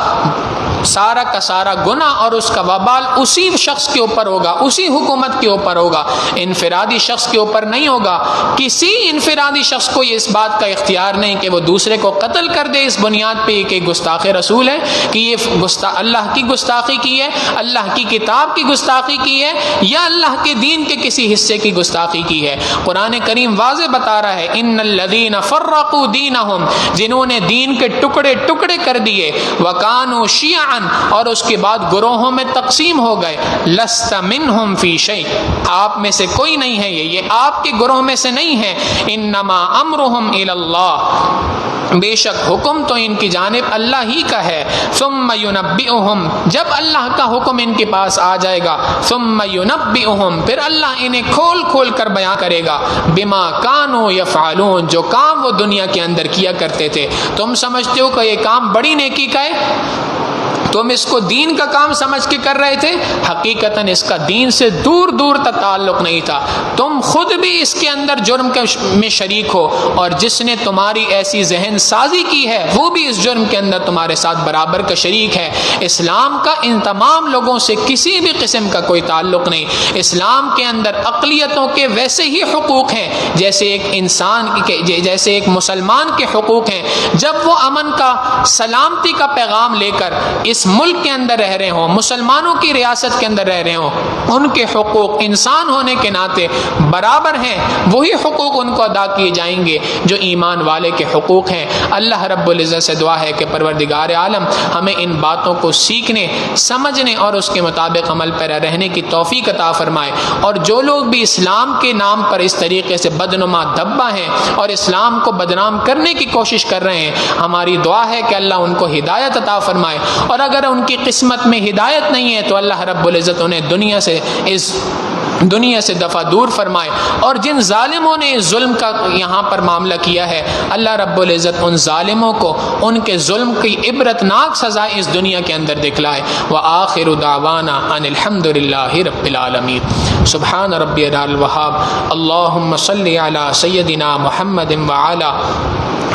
Speaker 2: سارا گناہ اور اس کا وبال اسی شخص کے اوپر ہوگا، اسی حکومت کے اوپر ہوگا، انفرادی شخص کے اوپر نہیں ہوگا۔ کسی انفرادی شخص کو اس بات کا اختیار نہیں کہ وہ دوسرے کو قتل کر دے اس بنیاد پہ کہ گستاخ رسول ہے، کہ یہ اللہ کی گستاخی کی ہے، اللہ کی کتاب کی گستاخی کی ہے، یا اللہ کے دین کے کسی حصے کی گستاخی کی ہے۔ قرآن کریم واضح بتا رہا ہے، ان الذین فرقوا دینہم، جنہوں نے دین کے ٹکڑے ٹکڑے کر دیے، وکانوا شیعا، اور اس کے بعد گروہوں میں تقسیم ہو گئے، لست منہم فی شیء، آپ میں سے کوئی نہیں ہے، یہ آپ کے گروہ میں سے نہیں ہے۔ انما امرہم الی اللہ، بے شک حکم تو ان کی جانب اللہ ہی کا ہے۔ ثم ینبئہم، جب اللہ کا حکم ان کے پاس آ جائے گا، ثم ینبئہم، پھر اللہ انہیں کھول کھول کر بیان کرے گا، بما کانوا یفعلون، جو کام وہ دنیا کے اندر کیا کرتے تھے۔ تم سمجھتے ہو کہ یہ کام بڑی نیکی کا ہے، تم اس کو دین کا کام سمجھ کے کر رہے تھے، حقیقتاً اس کا دین سے دور دور تک تعلق نہیں تھا، تم خود بھی اس کے اندر جرم میں شریک ہو، اور جس نے تمہاری ایسی ذہن سازی کی ہے وہ بھی اس جرم کے اندر تمہارے ساتھ برابر کا شریک ہے۔ اسلام کا ان تمام لوگوں سے کسی بھی قسم کا کوئی تعلق نہیں۔ اسلام کے اندر اقلیتوں کے ویسے ہی حقوق ہیں جیسے ایک انسان کے، جیسے ایک مسلمان کے حقوق ہیں۔ جب وہ امن کا، سلامتی کا پیغام لے کر اس ملک کے اندر رہ رہے ہوں، مسلمانوں کی ریاست کے اندر رہ رہے ہوں، ان کے حقوق انسان ہونے کے ناطے برابر ہیں، وہی حقوق ان کو ادا کیے جائیں گے جو ایمان والے کے حقوق ہیں۔ اللہ رب العزت سے دعا ہے کہ پروردگار عالم ہمیں ان باتوں کو سیکھنے، سمجھنے اور اس کے مطابق عمل پیرا رہنے کی توفیق عطا فرمائے، اور جو لوگ بھی اسلام کے نام پر اس طریقے سے بدنما دھبا ہیں اور اسلام کو بدنام کرنے کی کوشش کر رہے ہیں، ہماری دعا ہے کہ اللہ ان کو ہدایت عطا فرمائے، اور اگر ان کی قسمت میں ہدایت نہیں ہے تو اللہ رب العزت انہیں دنیا سے دفع دور فرمائے، اور جن ظالموں نے اس ظلم کا یہاں پر معاملہ کیا ہے، اللہ رب العزت ان ظالموں کو ان کے ظلم کی عبرتناک سزا اس دنیا کے اندر دکھلائے۔ وآخر دعوانا ان الحمد للہ رب العالمین۔ سبحان ربی الوہاب، اللہم صلی علی سیدنا محمد وعلی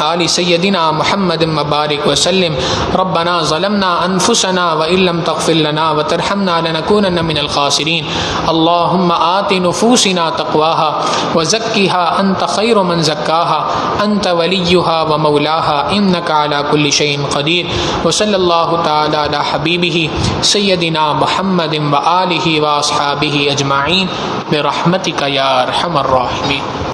Speaker 2: آل سیدنا محمد مبارک وسلم۔ ربنا ظلمنا انفسنا وان لم تغفر لنا وترحمنا لنكونن من الخاسرین۔ اللهم آت نفوسنا تقواها وزکها انت خیر من زکاها انت ولیها ومولاها انك على كل شيء قدیر۔ وصلی اللہ تعالی علی حبیبہ سیدنا محمد وآلہ واصحابہ اجمعین برحمتک یا ارحم الراحمین۔